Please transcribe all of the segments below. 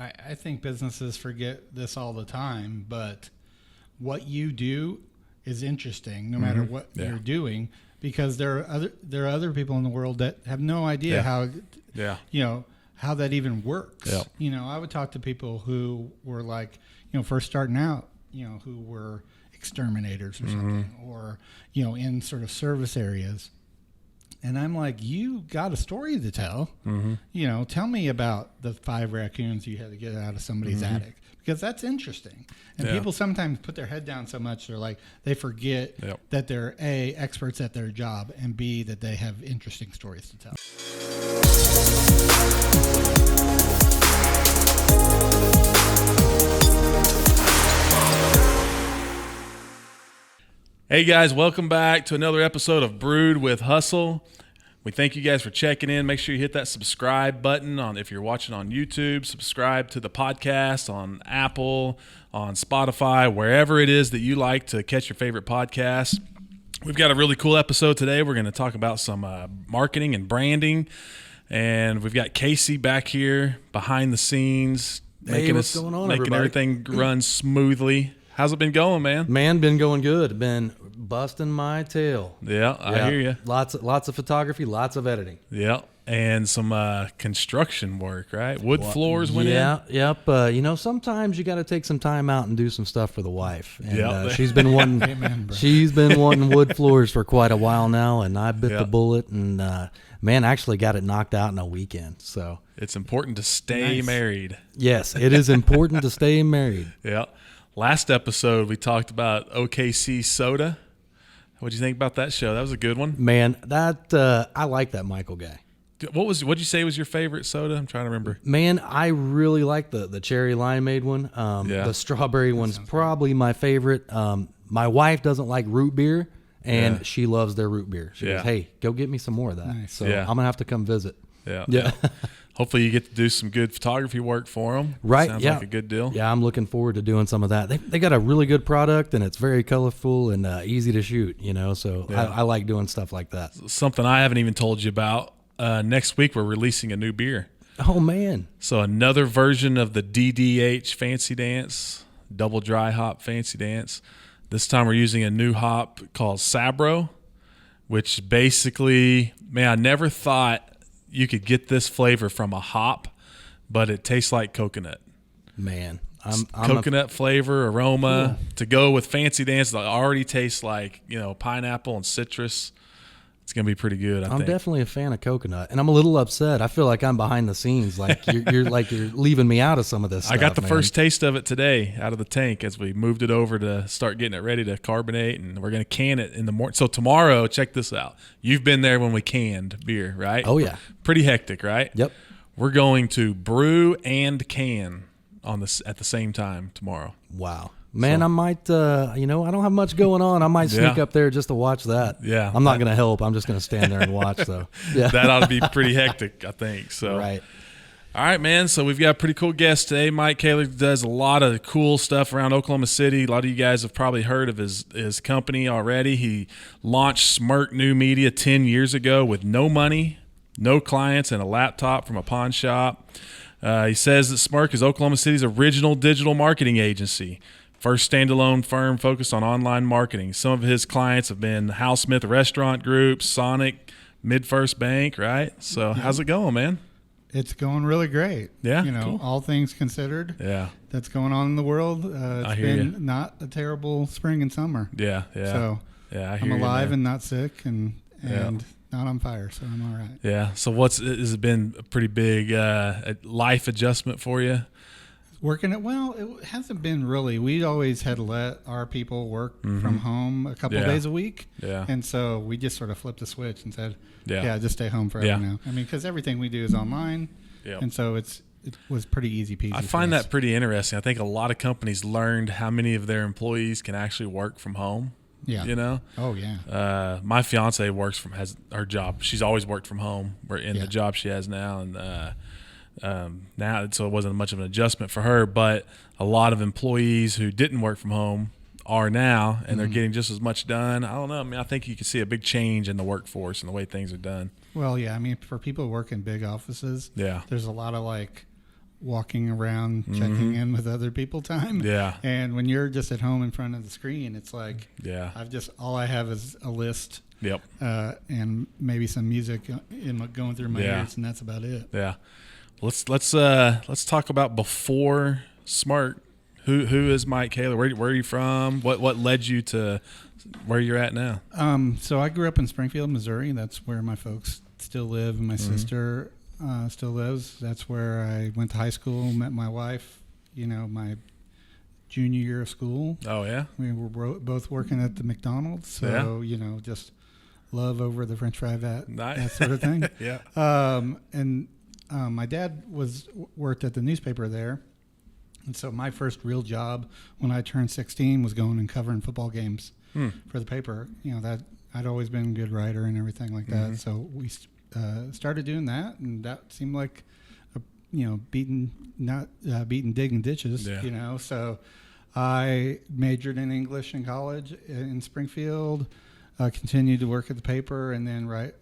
I think businesses forget this all the time, but what you do is interesting no matter what you're doing, because there are other people in the world that have no idea how how that even works. I would talk to people who were like, first starting out, who were exterminators or something, or in sort of service areas. And I'm like, you got a story to tell. Tell me about the 5 raccoons you had to get out of somebody's attic, because that's interesting. And people sometimes put their head down so much they forget that they're A, experts at their job, and B, that they have interesting stories to tell. Hey guys, welcome back to another episode of Brewed with Hustle. We thank you guys for checking in. Make sure you hit that subscribe button if you're watching on YouTube. Subscribe to the podcast on Apple, on Spotify, wherever it is that you like to catch your favorite podcast. We've got a really cool episode today. We're going to talk about some marketing and branding, and we've got Casey back here behind the scenes, making everything run smoothly. How's it been going, man? Man, been going good. Been busting my tail. Yeah, I hear you. Lots of photography, lots of editing. Yeah, and some construction work, right? Wood floors went in. Yep. Sometimes you got to take some time out and do some stuff for the wife. And she's been wanting wood floors for quite a while now, and I bit the bullet and actually got it knocked out in a weekend. So it's important to stay married. Yes, it is important to stay married. Yeah. Last episode, we talked about OKC soda. What'd you think about that show? That was a good one. Man, I like that Michael guy. What'd you say was your favorite soda? I'm trying to remember. Man, I really like the cherry limeade one. The strawberry one's probably my favorite. My wife doesn't like root beer, and she loves their root beer. She goes, "Hey, go get me some more of that." Nice. So I'm gonna have to come visit. Yeah. Hopefully you get to do some good photography work for them. Right. Sounds like a good deal. Yeah, I'm looking forward to doing some of that. They got a really good product, and it's very colorful and easy to shoot, so I like doing stuff like that. Something I haven't even told you about. Next week we're releasing a new beer. Oh, man. So another version of the DDH Fancy Dance, double dry hop Fancy Dance. This time we're using a new hop called Sabro, which basically, I never thought you could get this flavor from a hop, but it tastes like coconut. Man, coconut flavor, aroma to go with Fancy Dance that already tastes like, pineapple and citrus. It's going to be pretty good, I think. I'm definitely a fan of coconut, and I'm a little upset. I feel like I'm behind the scenes, like you're leaving me out of some of this stuff. I got the first taste of it today out of the tank as we moved it over to start getting it ready to carbonate, and we're going to can it in the morning. So tomorrow, check this out. You've been there when we canned beer, right? Oh, yeah. Pretty hectic, right? Yep. We're going to brew and can at the same time tomorrow. Wow. Man, I might, I don't have much going on. I might sneak up there just to watch that. Yeah. I'm not going to help. I'm just going to stand there and watch, though. Yeah. That ought to be pretty hectic, I think. So. Right. All right, man. So we've got a pretty cool guest today. Mike Koehler does a lot of cool stuff around Oklahoma City. A lot of you guys have probably heard of his company already. He launched Smirk New Media 10 years ago with no money, no clients, and a laptop from a pawn shop. He says that Smirk is Oklahoma City's original digital marketing agency. First standalone firm focused on online marketing. Some of his clients have been Hal Smith Restaurant Group, Sonic, MidFirst Bank, right? So how's it going, man? It's going really great. Yeah, cool. All things considered. Yeah, that's going on in the world. It's been not a terrible spring and summer. Yeah. So I'm alive and not sick and not on fire, so I'm all right. Yeah. So has it been a pretty big life adjustment for you? Working it well, it hasn't been really. We always had let our people work from home a couple of days a week. Yeah. And so we just sort of flipped the switch and said, just stay home forever now. I mean, because everything we do is online. Yeah. And so it was pretty easy peasy. I find that pretty interesting. I think a lot of companies learned how many of their employees can actually work from home. Yeah. Oh, yeah. My fiance has her job. She's always worked from home in the job she has now. And, now, so it wasn't much of an adjustment for her, but a lot of employees who didn't work from home are now, and they're getting just as much done. I don't know. I mean, I think you can see a big change in the workforce and the way things are done. Well, yeah. I mean, for people who work in big offices, there's a lot of walking around, checking in with other people time. Yeah. And when you're just at home in front of the screen, it's like, all I have is a list. Yep. And maybe some music going through my ears, and that's about it. Yeah. Let's talk about before Smirk. Who is Mike Koehler? Where are you from? What led you to where you're at now? So I grew up in Springfield, Missouri. That's where my folks still live, and my sister still lives. That's where I went to high school, met my wife, my junior year of school. Oh, yeah? We were both working at the McDonald's, so, just love over the French fry vat, that sort of thing. Yeah. And my dad worked at the newspaper there. And so my first real job when I turned 16 was going and covering football games for the paper. That I'd always been a good writer and everything like that. So we started doing that, and that seemed like, beating digging ditches. Yeah. So I majored in English in college in Springfield, continued to work at the paper, and then right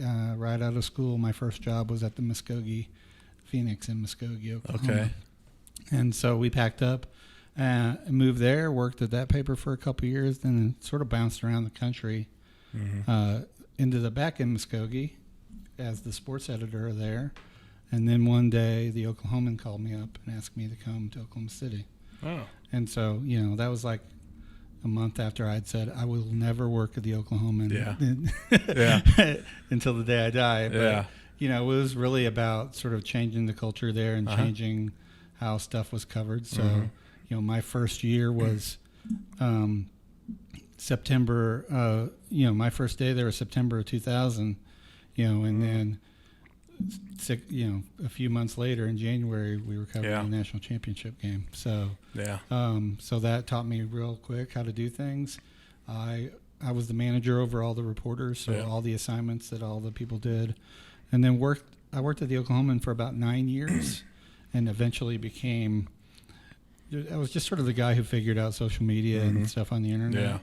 out of school, my first job was at the Muskogee Phoenix in Muskogee, Oklahoma. Okay. And so we packed up and moved there, worked at that paper for a couple of years, then sort of bounced around the country, ended up back in Muskogee as the sports editor there. And then one day the Oklahoman called me up and asked me to come to Oklahoma City. Oh. And so, that was like a month after I'd said, I will never work at the Oklahoman until the day I die. But, it was really about sort of changing the culture there and changing how stuff was covered. So, my first year was September, my first day there was September of 2000, and then, a few months later in January, we were covering the national championship game. So, so that taught me real quick how to do things. I was the manager over all the reporters, so all the assignments that all the people did, and then I worked at the Oklahoman for about 9 years. And eventually I was just sort of the guy who figured out social media and stuff on the internet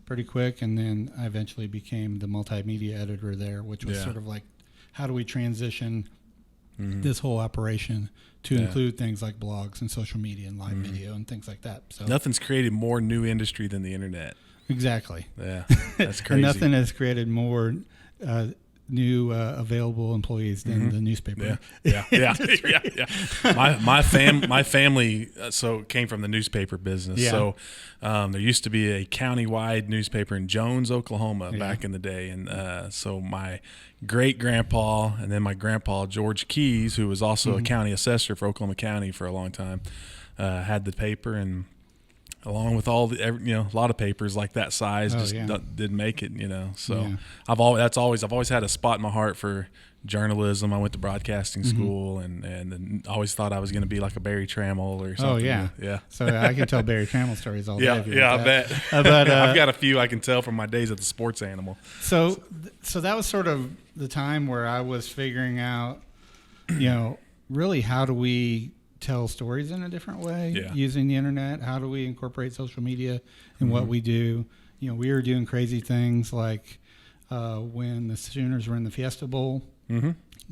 pretty quick. And then I eventually became the multimedia editor there, which was sort of like, how do we transition this whole operation to include things like blogs and social media and live video and things like that. So nothing's created more new industry than the internet. Exactly. Yeah, that's crazy. And nothing has created more new available employees than the newspaper. Yeah. My family came from the newspaper business. Yeah. So there used to be a county-wide newspaper in Jones, Oklahoma, back in the day, and so my great grandpa and then my grandpa George Keys, who was also a county assessor for Oklahoma County for a long time, had the paper, and along with all the, a lot of papers like that size didn't make it, So I've always had a spot in my heart for journalism. I went to broadcasting school and always thought I was going to be like a Barry Trammell or something. Oh yeah. So I can tell Barry Trammell stories all day. I bet. But I've got a few I can tell from my days at the Sports Animal. So that was sort of the time where I was figuring out, really how do we tell stories in a different way using the internet? How do we incorporate social media in what we do? We were doing crazy things like when the Sooners were in the Fiesta Bowl.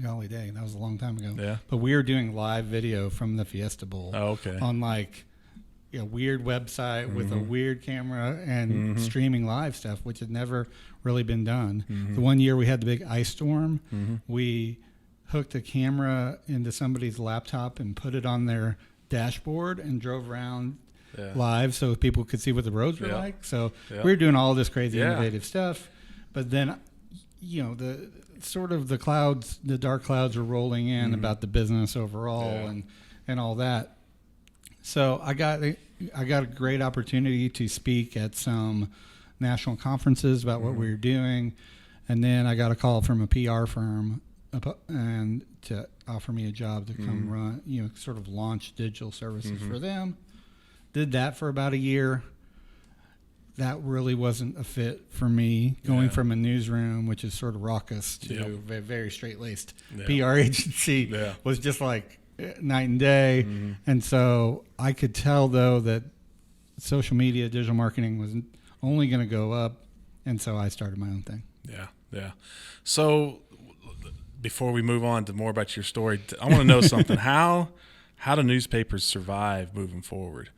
Golly dang, that was a long time ago. Yeah. But we were doing live video from the Fiesta Bowl. Oh, okay. On like a weird website with a weird camera and streaming live stuff, which had never really been done. The one year we had the big ice storm, we hooked a camera into somebody's laptop and put it on their dashboard and drove around live so people could see what the roads were like. So we were doing all this crazy innovative stuff. But then, the sort of the dark clouds were rolling in about the business overall and all that. So I got a great opportunity to speak at some national conferences about what we were doing. And then I got a call from a PR firm and to offer me a job to come run, sort of launch digital services for them. Did that for about a year. That really wasn't a fit for me. Going from a newsroom, which is sort of raucous, to a very straight-laced PR agency was just like night and day. And so I could tell, though, that social media, digital marketing was only going to go up. And so I started my own thing. Yeah. So before we move on to more about your story, I want to know something. How how do newspapers survive moving forward?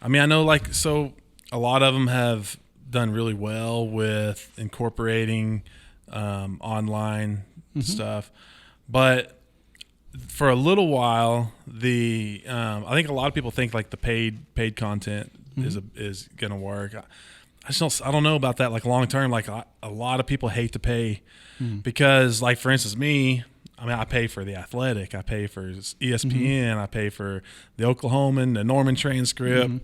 I mean, I know so a lot of them have done really well with incorporating online stuff, but for a little while, I think a lot of people think like the paid content is going to work. I don't know about that. Like long term, like a lot of people hate to pay because, like for instance, me. I mean, I pay for The Athletic, I pay for ESPN, I pay for the Oklahoman, the Norman transcript,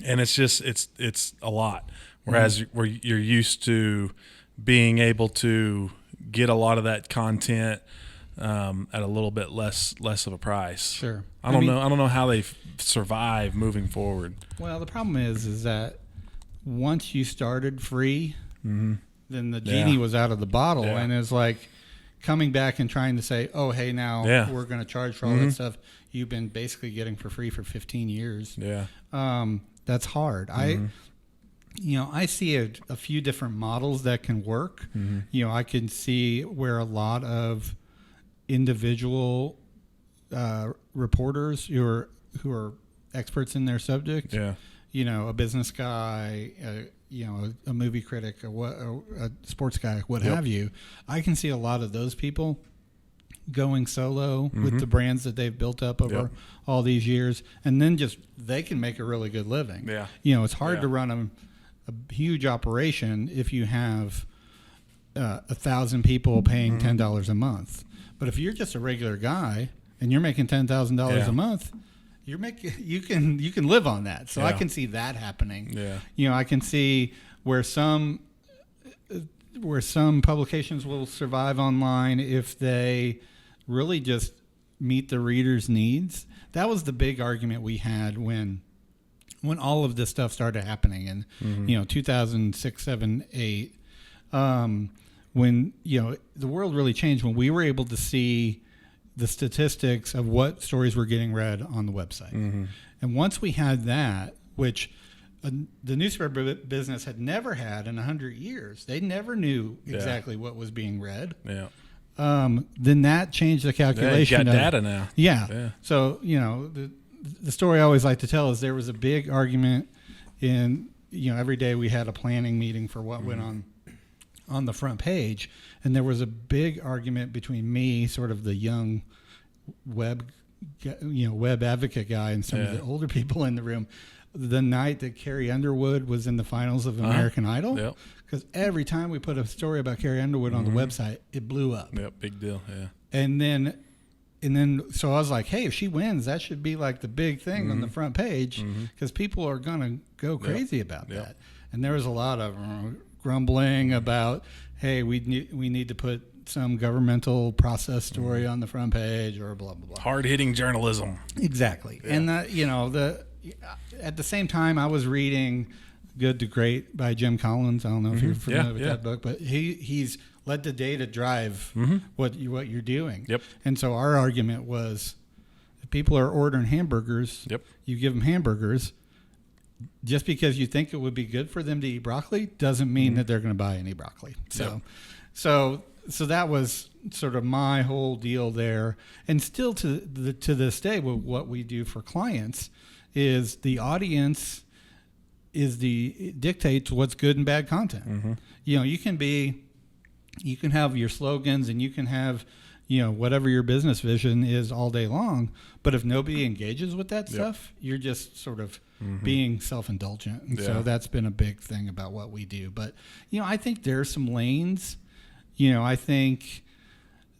and it's just it's a lot. Whereas where you're used to being able to get a lot of that content at a little bit less of a price. Sure. I don't know how they survive moving forward. Well, the problem is that once you started free, then the genie was out of the bottle, and it's like coming back and trying to say, oh, hey, now we're going to charge for all that stuff you've been basically getting for free for 15 years. Yeah. That's hard. I see a few different models that can work. I can see where a lot of individual reporters who are experts in their subject, a business guy, a movie critic, a sports guy, what have you. I can see a lot of those people going solo with the brands that they've built up over all these years, and then they can make a really good living. Yeah. It's hard to run a huge operation if you have 1,000 people paying $10 a month. But if you're just a regular guy and you're making $10,000 a month, you can live on that. So I can see that happening. Yeah. I can see where some publications will survive online if they really just meet the reader's needs. That was the big argument we had when all of this stuff started happening in 2006, 7, 8. When the world really changed when we were able to see the statistics of what stories were getting read on the website. And once we had that, which the newspaper business had never had in 100 years, they never knew exactly what was being read. Then that changed the calculation. You got data now. Yeah. So, the story I always like to tell is there was a big argument every day we had a planning meeting for what went on the front page. And there was a big argument between me, sort of the young web advocate guy, and some of the older people in the room, the night that Carrie Underwood was in the finals of American Idol. Because every time we put a story about Carrie Underwood on the website, it blew up. Big deal. Yeah. And then, so I was like, hey, if she wins, that should be like the big thing on the front page, because people are going to go crazy about that. And there was a lot of grumbling about, hey, we need to put some governmental process story on the front page, or blah, blah, blah. Hard-hitting journalism. Exactly. Yeah. And, at the same time, I was reading Good to Great by Jim Collins. I don't know if you're familiar with that book, but he's let the data drive what you're doing. And so our argument was, if people are ordering hamburgers, you give them hamburgers. Just because you think it would be good for them to eat broccoli doesn't mean that they're going to buy any broccoli. So that was sort of my whole deal there. And still to this day, what we do for clients is the audience dictates what's good and bad content. You can have your slogans and you can have whatever your business vision is all day long, but if nobody engages with that stuff, you're just sort of being self-indulgent. And so that's been a big thing about what we do. But I think there's some lanes. I think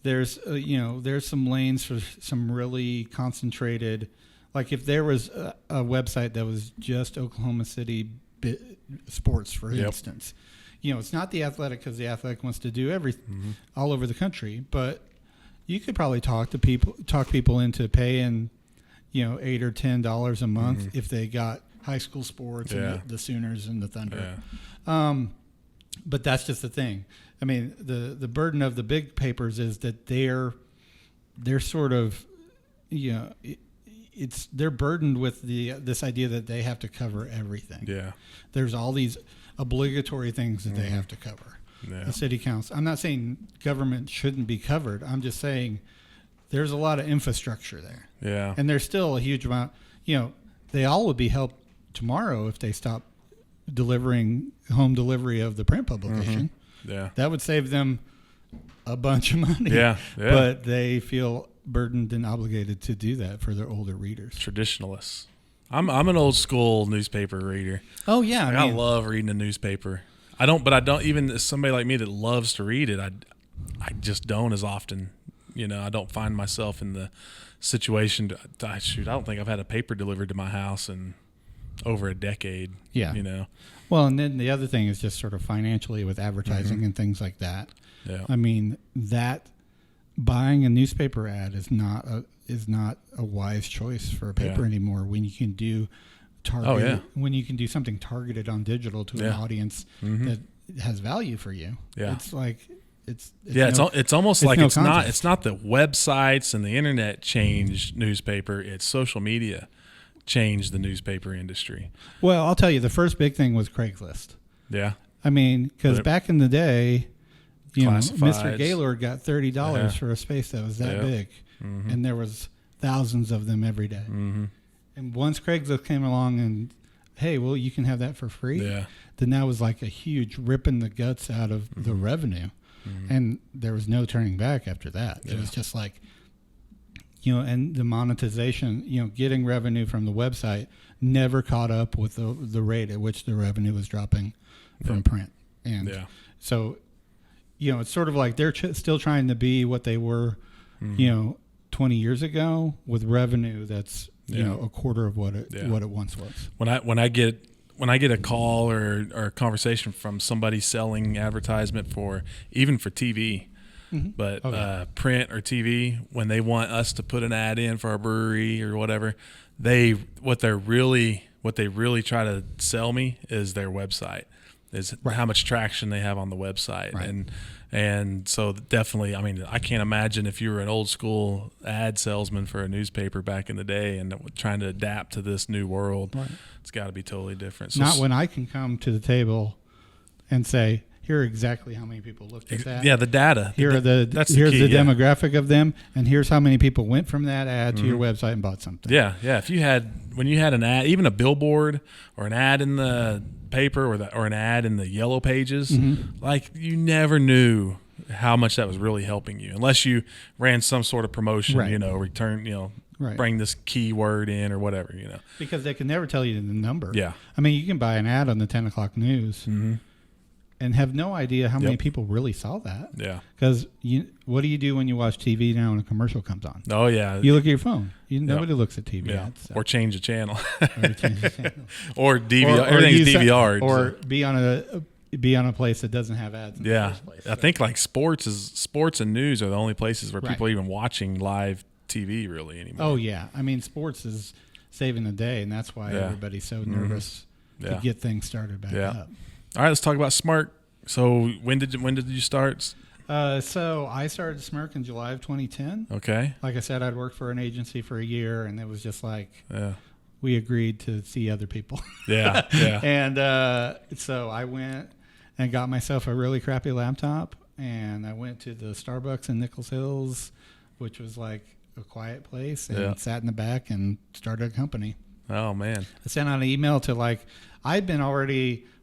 there's some lanes for some really concentrated. Like if there was a website that was just Oklahoma City sports, for instance, it's not The Athletic, because The Athletic wants to do everything all over the country, but you could probably talk people into paying, $8 or $10 a month if they got high school sports and the Sooners and the Thunder. But that's just the thing. I mean, the burden of the big papers is that they're sort of, they're burdened with this idea that they have to cover everything. There's all these obligatory things that they have to cover. The city council. I'm not saying government shouldn't be covered. I'm just saying there's a lot of infrastructure there. Yeah. And there's still a huge amount. They all would be helped tomorrow if they stopped delivering home delivery of the print publication. Mm-hmm. Yeah. That would save them a bunch of money. Yeah. But they feel burdened and obligated to do that for their older readers. Traditionalists. I'm an old school newspaper reader. Oh yeah, I love reading a newspaper. I don't even as somebody like me that loves to read it, I just don't as often. I don't find myself in the situation I don't think I've had a paper delivered to my house in over a decade. Yeah. Well, and then the other thing is just sort of financially with advertising and things like that. Yeah. I mean, that buying a newspaper ad is not a wise choice for a paper anymore when you can do when you can do something targeted on digital to an audience that has value for you. Yeah. It's like it's almost like it's not the websites and the internet changed newspaper, it's social media changed the newspaper industry. Well, I'll tell you, the first big thing was Craigslist. Yeah. I mean, because back in the day, Mr. Gaylord got $30 for a space that was that big, and there was thousands of them every day. Mm-hmm. And once Craigslist came along and, hey, well, you can have that for free, then that was like a huge ripping the guts out of the revenue. Mm-hmm. And there was no turning back after that. It was just like, and the monetization, getting revenue from the website never caught up with the rate at which the revenue was dropping from print. And so, it's sort of like they're still trying to be what they were, 20 years ago with revenue that's, a quarter of what it once was. When I get a call or a conversation from somebody selling advertisement for TV, but print or TV, when they want us to put an ad in for our brewery or whatever, what they really try to sell me is their website, is how much traction they have on the website. Right. And so definitely, I mean, I can't imagine if you were an old school ad salesman for a newspaper back in the day and trying to adapt to this new world. Right. It's got to be totally different. So not when I can come to the table and say, here are exactly how many people looked at that. Yeah, the data. Here's the demographic of them, and here's how many people went from that ad to your website and bought something. Yeah. When you had an ad, even a billboard or an ad in the paper or an ad in the yellow pages, like you never knew how much that was really helping you unless you ran some sort of promotion, bring this keyword in or whatever, Because they can never tell you the number. Yeah. I mean, you can buy an ad on the 10 o'clock news and have no idea how many people really saw that. Yeah. Because what do you do when you watch TV now and a commercial comes on? Oh, yeah. You look at your phone. Nobody looks at TV ads. So. Or change the channel. Or DVR. Everything's DVR. Or be on a place that doesn't have ads in the first place. I think like sports and news are the only places where people are even watching live TV really anymore. Oh, yeah. I mean, sports is saving the day, and that's why everybody's so nervous to get things started back up. All right, let's talk about Smirk. So when did you start? So I started Smirk in July of 2010. Okay. Like I said, I'd worked for an agency for a year, and it was just like we agreed to see other people. Yeah. And so I went and got myself a really crappy laptop, and I went to the Starbucks in Nichols Hills, which was like a quiet place, and sat in the back and started a company. Oh, man. I sent out an email to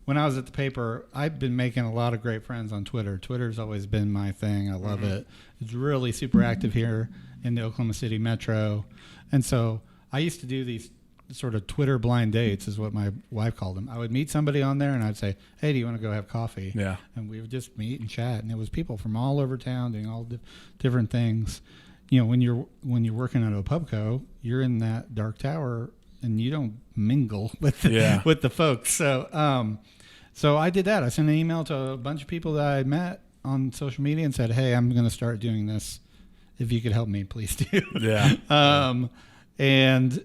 when I was at the paper, I've been making a lot of great friends on Twitter. Twitter's always been my thing. I love it. It's really super active here in the Oklahoma City metro. And so I used to do these sort of Twitter blind dates is what my wife called them. I would meet somebody on there and I'd say, hey, do you want to go have coffee? Yeah. And we would just meet and chat. And it was people from all over town doing all different things. When you're working at a pubco, you're in that dark tower and you don't mingle with the folks. So I did that. I sent an email to a bunch of people that I met on social media and said, hey, I'm going to start doing this. If you could help me, please do. Yeah. And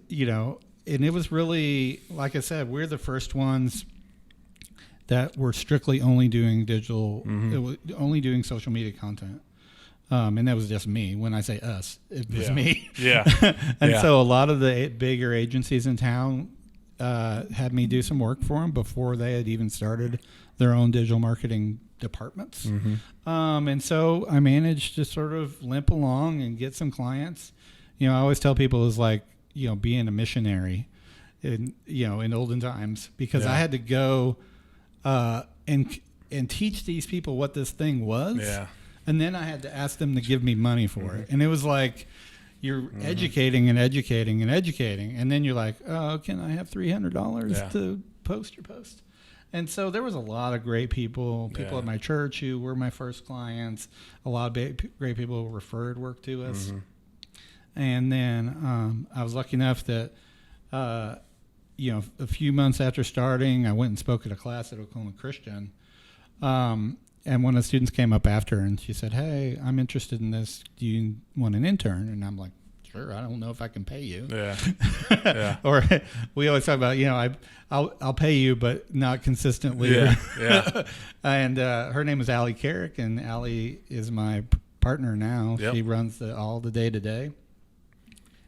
it was really, like I said, we're the first ones that were strictly only doing digital, only doing social media content. And that was just me. When I say us, it was me. Yeah. And so a lot of the bigger agencies in town had me do some work for them before they had even started their own digital marketing departments. And so I managed to sort of limp along and get some clients. I always tell people it was like, being a missionary in olden times, because I had to go and teach these people what this thing was. Yeah. And then I had to ask them to give me money for it. And it was like, you're educating and educating and educating. And then you're like, oh, can I have $300 to post your post? And so there was a lot of great people at my church who were my first clients, a lot of great people who referred work to us. And then I was lucky enough that, a few months after starting, I went and spoke at a class at Oklahoma Christian. And one of the students came up after and she said, hey, I'm interested in this. Do you want an intern? And I'm like, sure. I don't know if I can pay you. Yeah. Or we always talk about, I'll pay you, but not consistently. Yeah. And her name is Allie Carrick, and Allie is my partner now. Yep. She runs all the day-to-day.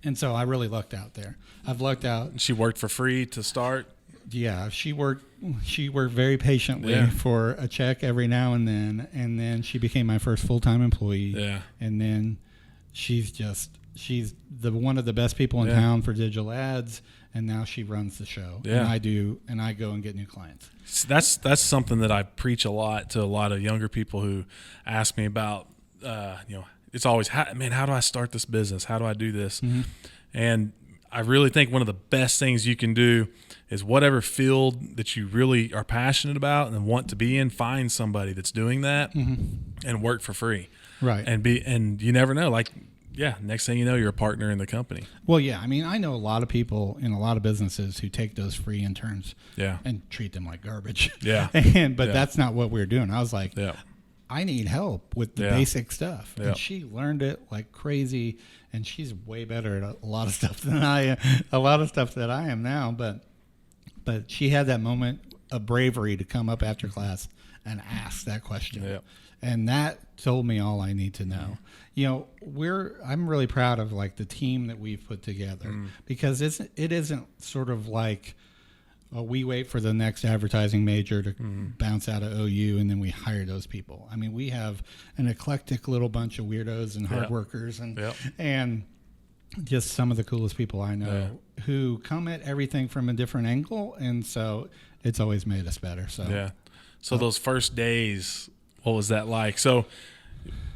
And so I really lucked out there. I've lucked out. She worked for free to start? Yeah, she worked very patiently for a check every now and then she became my first full-time employee. Yeah. And then she's the one of the best people in town for digital ads, and now she runs the show. Yeah. And I go and get new clients. That's something that I preach a lot to a lot of younger people who ask me about it's always, how do I start this business? How do I do this? And I really think one of the best things you can do is whatever field that you really are passionate about and want to be in, find somebody that's doing that and work for free. Right. And you never know, next thing you know, you're a partner in the company. Well, yeah. I mean, I know a lot of people in a lot of businesses who take those free interns and treat them like garbage. Yeah. But that's not what we're doing. I was like, I need help with the basic stuff. And she learned it like crazy, and she's way better at a lot of stuff than a lot of stuff that I am now. But she had that moment of bravery to come up after class and ask that question. Yeah. And that told me all I need to know. I'm really proud of the team that we've put together, because it isn't sort of like, we wait for the next advertising major to bounce out of OU and then we hire those people. I mean, we have an eclectic little bunch of weirdos and hard workers and just some of the coolest people I know who come at everything from a different angle. And so it's always made us better. So those first days, what was that like? So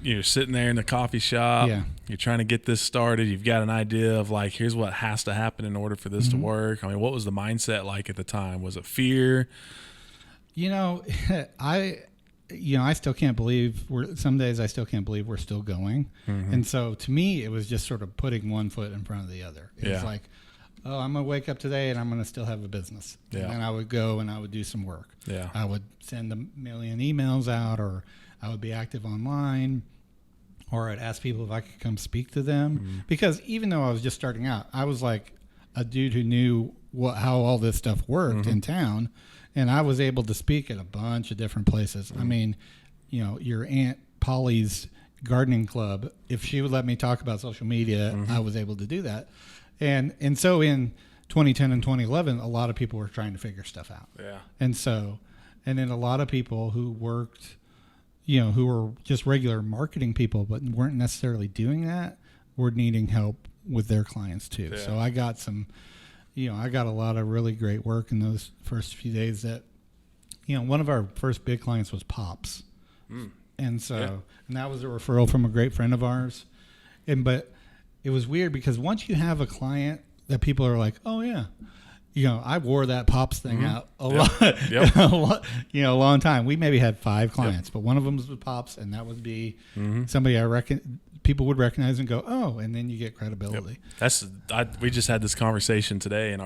you're sitting there in the coffee shop, you're trying to get this started. You've got an idea of here's what has to happen in order for this to work. I mean, what was the mindset like at the time? Was it fear? I still can't believe some days I still can't believe we're still going. And so to me, it was just sort of putting one foot in front of the other. It was like, oh, I'm going to wake up today and I'm going to still have a business. Yeah. And then I would go and I would do some work. Yeah. I would send a million emails out, or I would be active online, or I'd ask people if I could come speak to them. Because even though I was just starting out, I was like a dude who knew how all this stuff worked in town. And I was able to speak at a bunch of different places. I mean, your Aunt Polly's gardening club, if she would let me talk about social media, I was able to do that. And so in 2010 and 2011, a lot of people were trying to figure stuff out. Yeah. And then a lot of people who worked, who were just regular marketing people but weren't necessarily doing that, were needing help with their clients too. Yeah. So I got I got a lot of really great work in those first few days. That, one of our first big clients was Pops. And so, and that was a referral from a great friend of ours. But it was weird because once you have a client that people are like, oh yeah, I wore that Pops thing out a lot, a long time. We maybe had 5 clients, but one of them was with Pops, and that would be somebody I reckon people would recognize and go, oh, and then you get credibility. We just had this conversation today in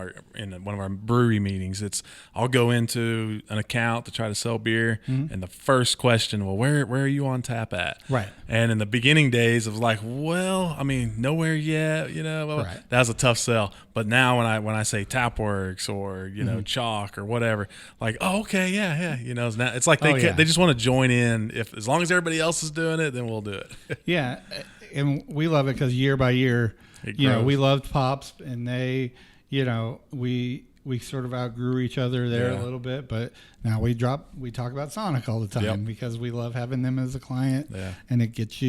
one of our brewery meetings. I'll go into an account to try to sell beer, and the first question, well, where are you on tap at? Right. And in the beginning days, it was like, well, I mean, nowhere yet, right. That was a tough sell. But now when I say Tapworks or Chalk or whatever, like, oh, okay, yeah, it's like they just want to join in. As long as everybody else is doing it, then we'll do it. Yeah. And we love it because year by year, we loved Pops, and they, we we sort of outgrew each other there a little bit, but now we talk about Sonic all the time because we love having them as a client, and it gets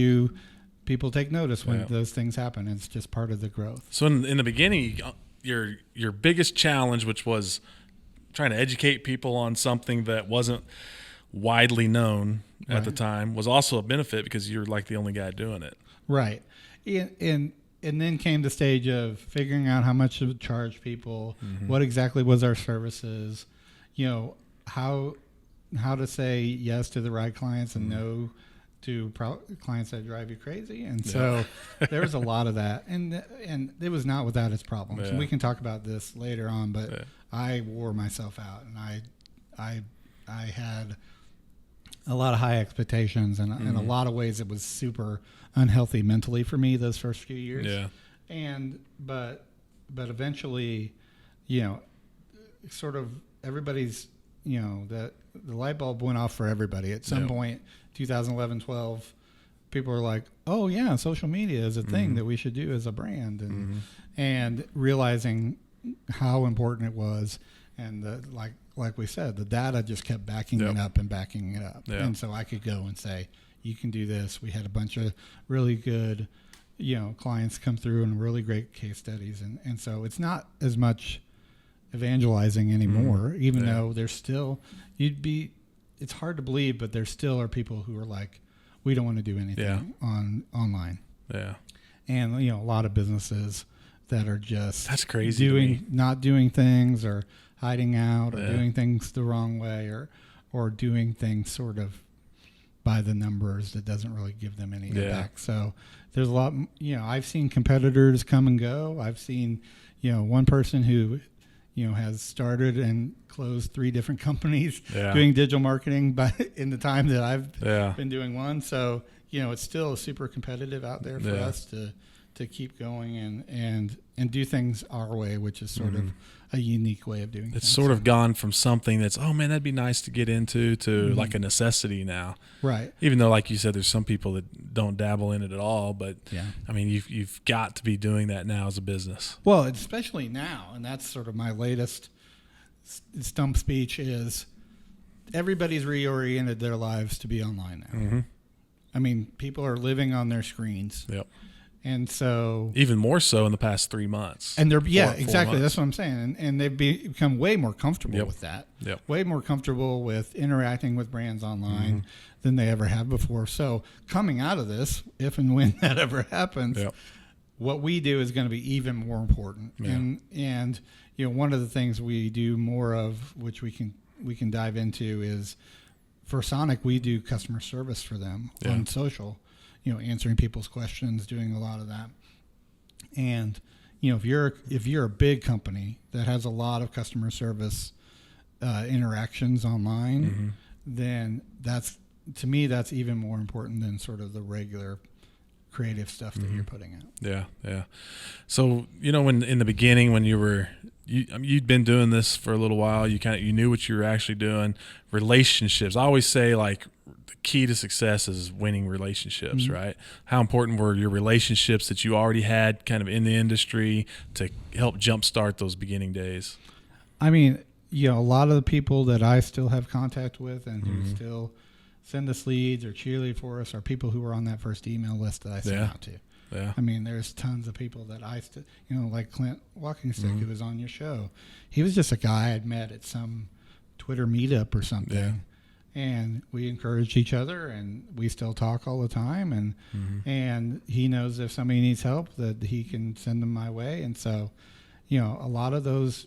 people take notice when those things happen. It's just part of the growth. So in the beginning, your biggest challenge, which was trying to educate people on something that wasn't widely known at the time, was also a benefit because you're like the only guy doing it. Right. And then came the stage of figuring out how much to charge people, what exactly was our services, how to say yes to the right clients and no to clients that drive you crazy. And so there was a lot of that. And it was not without its problems. And we can talk about this later on, but I wore myself out, and I had a lot of high expectations, and in a lot of ways it was super unhealthy mentally for me those first few years. But eventually, sort of everybody's, that the light bulb went off for everybody at some point. 2011, 12, people were like, "Oh yeah, social media is a thing that we should do as a brand," and realizing how important it was, and like we said, the data just kept backing it up and backing it up. And so I could go and say, you can do this. We had a bunch of really good, clients come through and really great case studies. And so it's not as much evangelizing anymore, even though there's still, it's hard to believe, but there still are people who are like, we don't want to do anything online. Yeah. And, a lot of businesses that are just that's crazy not doing things or hiding out or doing things the wrong way or doing things sort of by the numbers that doesn't really give them any impact. So there's a lot, I've seen competitors come and go. I've seen, one person who, has started and closed 3 different companies doing digital marketing in the time that I've been doing one. So, it's still super competitive out there for us to keep going and do things our way, which is sort of a unique way of doing things. It's sort of gone from something that's, oh man, that'd be nice to get into, to like a necessity now. Right. Even though, like you said, there's some people that don't dabble in it at all, but I mean, you've got to be doing that now as a business. Well, especially now, and that's sort of my latest stump speech is everybody's reoriented their lives to be online now. I mean, people are living on their screens. Yep. And so even more so in the past 3 months. And they're exactly. That's what I'm saying. And they've become way more comfortable with that. Way more comfortable with interacting with brands online than they ever have before. So coming out of this, if and when that ever happens, what we do is going to be even more important. And one of the things we do more of, which we can dive into, is for Sonic, we do customer service for them on social. Answering people's questions, doing a lot of that. And, if you're a big company that has a lot of customer service interactions online, then to me, that's even more important than sort of the regular creative stuff that you're putting out. Yeah. So, when in the beginning, when you'd been doing this for a little while, you knew what you were actually doing. Relationships. I always say, like, the key to success is winning relationships, right? How important were your relationships that you already had kind of in the industry to help jumpstart those beginning days? I mean, a lot of the people that I still have contact with and who still send us leads or cheerlead for us are people who were on that first email list that I sent out to. Yeah. I mean, there's tons of people that I still, like Clint Walking Stick, who was on your show. He was just a guy I'd met at some Twitter meetup or something. Yeah. And we encouraged each other, and we still talk all the time. And he knows if somebody needs help that he can send them my way. And so, a lot of those,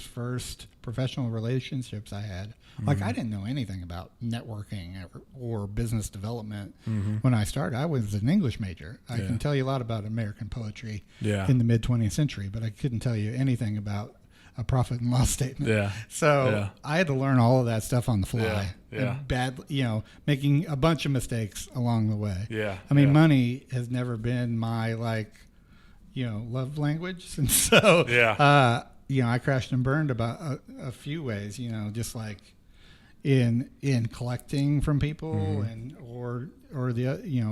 first professional relationships I had, like I didn't know anything about networking or business development when I started. I was an English major. I can tell you a lot about American poetry in the mid 20th century, but I couldn't tell you anything about a profit and loss statement. So I had to learn all of that stuff on the fly. And making a bunch of mistakes along the way. I mean, money has never been my love language, and so I crashed and burned about a few ways. Just like in collecting from people and or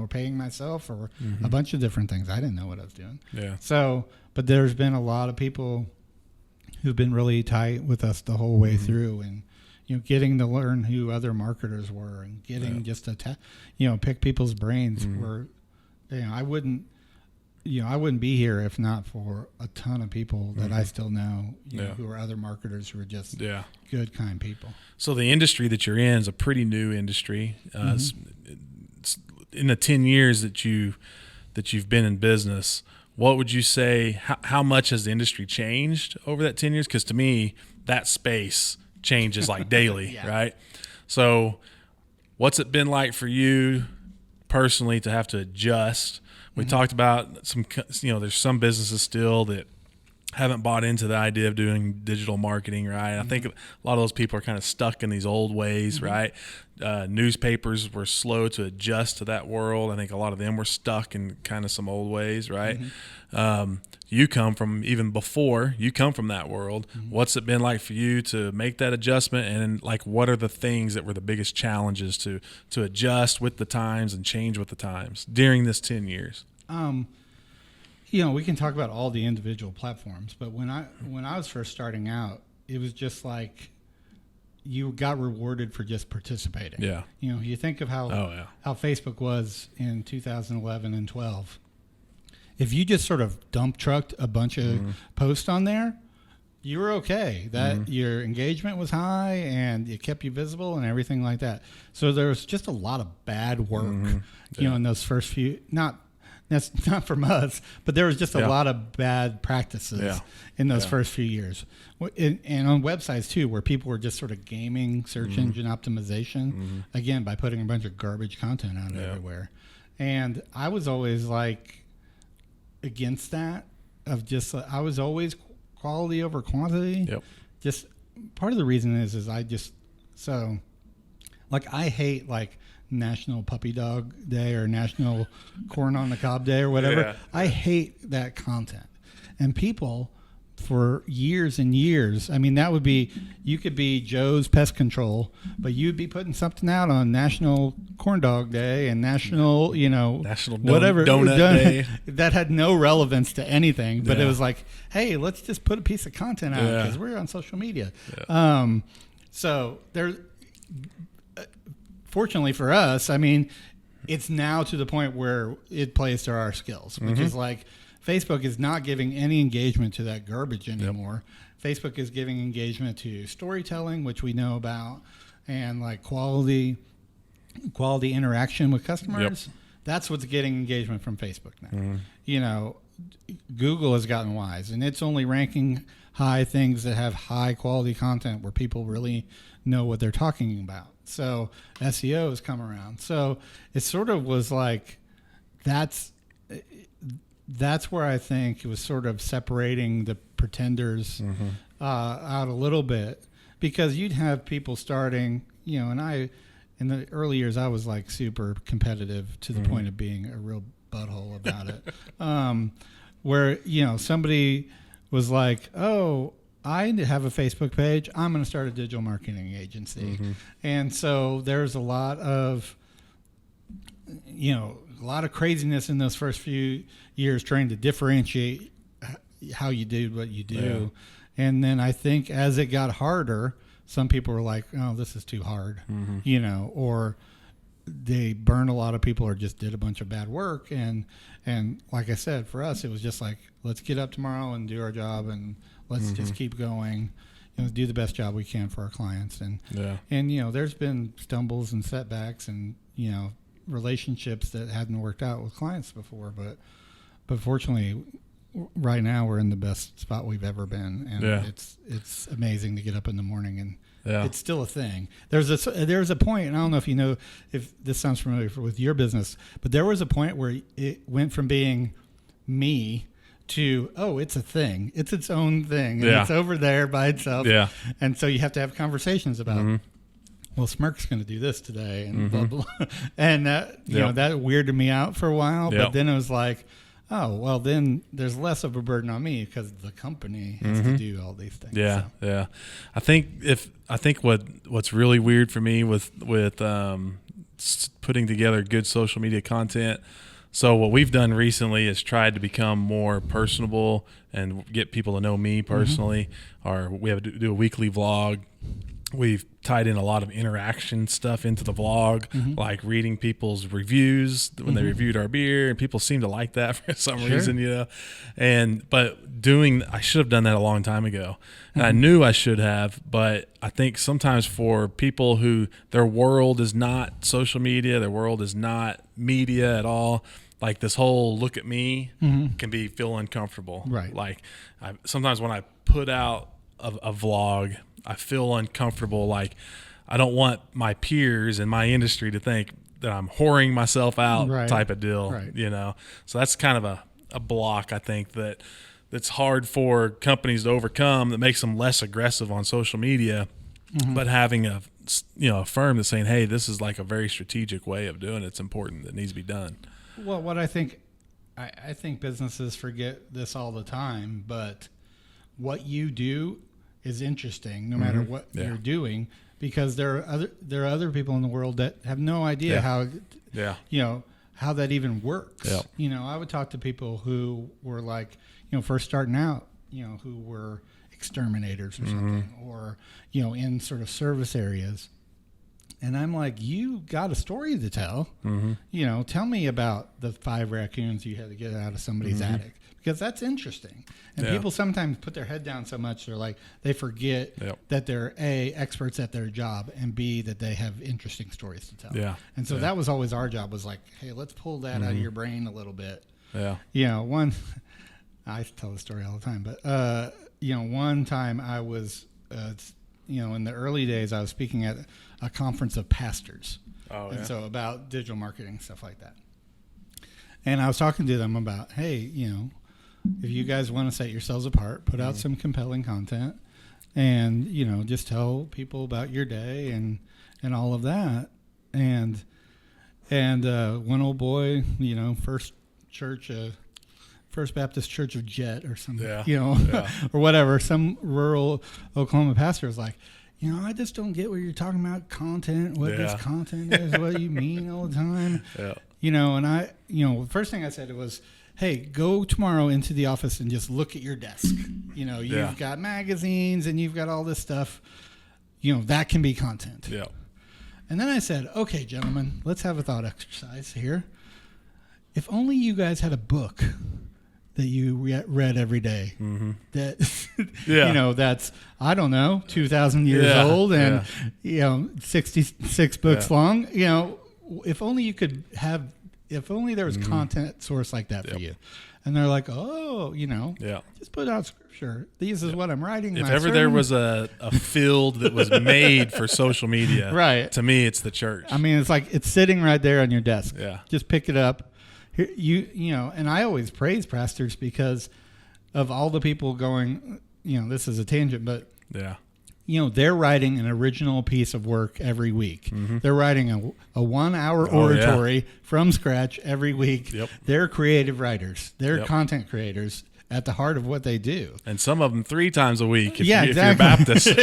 paying myself or a bunch of different things. I didn't know what I was doing. So, but there's been a lot of people who've been really tight with us the whole way through, and getting to learn who other marketers were, and getting just to pick people's brains. Where I wouldn't be here if not for a ton of people that I still know, who are other marketers who are just good, kind people. So the industry that you're in is a pretty new industry. It's in the 10 years that you've been in business, what would you say, how much has the industry changed over that 10 years? Because to me, that space changes like daily, right? So what's it been like for you personally to have to adjust? We talked about there's some businesses still that haven't bought into the idea of doing digital marketing, right? I think a lot of those people are kind of stuck in these old ways, right? Newspapers were slow to adjust to that world. I think a lot of them were stuck in kind of some old ways, right? You come from that world. What's it been like for you to make that adjustment? And like, what are the things that were the biggest challenges to adjust with the times and change with the times during this 10 years? We can talk about all the individual platforms, but when I was first starting out, it was just like you got rewarded for just participating. Yeah. You think of how Facebook was in 2011 and 12. If you just sort of dump trucked a bunch of posts on there, you were okay. That your engagement was high and it kept you visible and everything like that. So there was just a lot of bad work, in those first few, that's not from us, but there was just a lot of bad practices in those first few years. And on websites too, where people were just sort of gaming search engine optimization, again, by putting a bunch of garbage content out everywhere. And I was always like against that, I was always quality over quantity. Just part of the reason is I hate National Puppy Dog Day or National Corn on the Cob Day or whatever. I hate that content. And people for years and years, that would be, you could be Joe's Pest Control, but you'd be putting something out on National Corn Dog Day and National whatever Donut Day. That had no relevance to anything, but it was like, hey, let's just put a piece of content out because we're on social media. So there's, fortunately for us, it's now to the point where it plays to our skills, which is like Facebook is not giving any engagement to that garbage anymore. Facebook is giving engagement to storytelling, which we know about, and like quality interaction with customers. That's what's getting engagement from Facebook now. Google has gotten wise, and it's only ranking high things that have high quality content where people really know what they're talking about. So SEO has come around. So it sort of was like that's where I think it was sort of separating the pretenders out a little bit, because you'd have people starting, and in the early years I was like super competitive to the point of being a real butthole about it, where somebody was like, oh, I have a Facebook page, I'm going to start a digital marketing agency. And so there's a lot of craziness in those first few years trying to differentiate how you do what you do. And then I think as it got harder, some people were like, oh, this is too hard, or they burned a lot of people or just did a bunch of bad work. And like I said, for us, it was just like, let's get up tomorrow and do our job, and let's just keep going, do the best job we can for our clients. And there's been stumbles and setbacks and, relationships that hadn't worked out with clients before, but fortunately right now we're in the best spot we've ever been. And it's amazing to get up in the morning and it's still a thing. There's a point, and I don't know if this sounds familiar with your business, but there was a point where it went from being me to, oh, it's a thing. It's its own thing. And it's over there by itself. And so you have to have conversations about, well, Smirk's going to do this today, and blah, blah. And that weirded me out for a while. But then it was like, oh, well, then there's less of a burden on me because the company has to do all these things. I think what's really weird for me with putting together good social media content, So what we've done recently is tried to become more personable and get people to know me personally. Or we have to do a weekly vlog. We've tied in a lot of interaction stuff into the vlog, like reading people's reviews when they reviewed our beer, and people seem to like that for some reason, but I should have done that a long time ago, and I knew I should have, but I think sometimes for people who their world is not social media, their world is not media at all, like this whole look at me can feel uncomfortable. Right. Like sometimes when I put out a vlog, I feel uncomfortable. Like I don't want my peers in my industry to think that I'm whoring myself out type of deal, So that's kind of a block, I think, that's hard for companies to overcome, that makes them less aggressive on social media, but having a firm that's saying, hey, this is like a very strategic way of doing it. It's important. That needs to be done. Well, what I think businesses forget this all the time, but what you do is interesting no matter what you're doing, because there are other people in the world that have no idea how how that even works. I would talk to people who were like first starting out, who were exterminators or something, or in sort of service areas, and I'm like, you got a story to tell. Tell me about the 5 raccoons you had to get out of somebody's attic, because that's interesting. And people sometimes put their head down so much they forget that they're A, experts at their job, and B, that they have interesting stories to tell. And so that was always our job, was like, hey, let's pull that out of your brain a little bit. One, I tell the story all the time, but one time I was in the early days, I was speaking at a conference of pastors. And so about digital marketing, stuff like that. And I was talking to them about, hey, if you guys want to set yourselves apart, put out some compelling content, and just tell people about your day and all of that. And one old boy, First Baptist Church of Jet or something, or whatever, some rural Oklahoma pastor was like, I just don't get what you're talking about, content, what this content is, what you mean all the time. And I, first thing I said was, hey, go tomorrow into the office and just look at your desk. You've got magazines and you've got all this stuff. That can be content. And then I said, okay, gentlemen, let's have a thought exercise here. If only you guys had a book that you read every day, that that's, I don't know, 2,000 years old and 66 books long. If only you could have. If only there was content source like that for you. And they're like, just put out scripture. This is what I'm writing. If ever there was a field that was made for social media, to me, it's the church. I mean, it's like it's sitting right there on your desk. Just pick it up. Here, and I always praise pastors because of all the people going, this is a tangent, but they're writing an original piece of work every week. They're writing a 1-hour oratory from scratch every week. They're creative writers. They're content creators at the heart of what they do. And some of them 3 times a week if you're Baptist.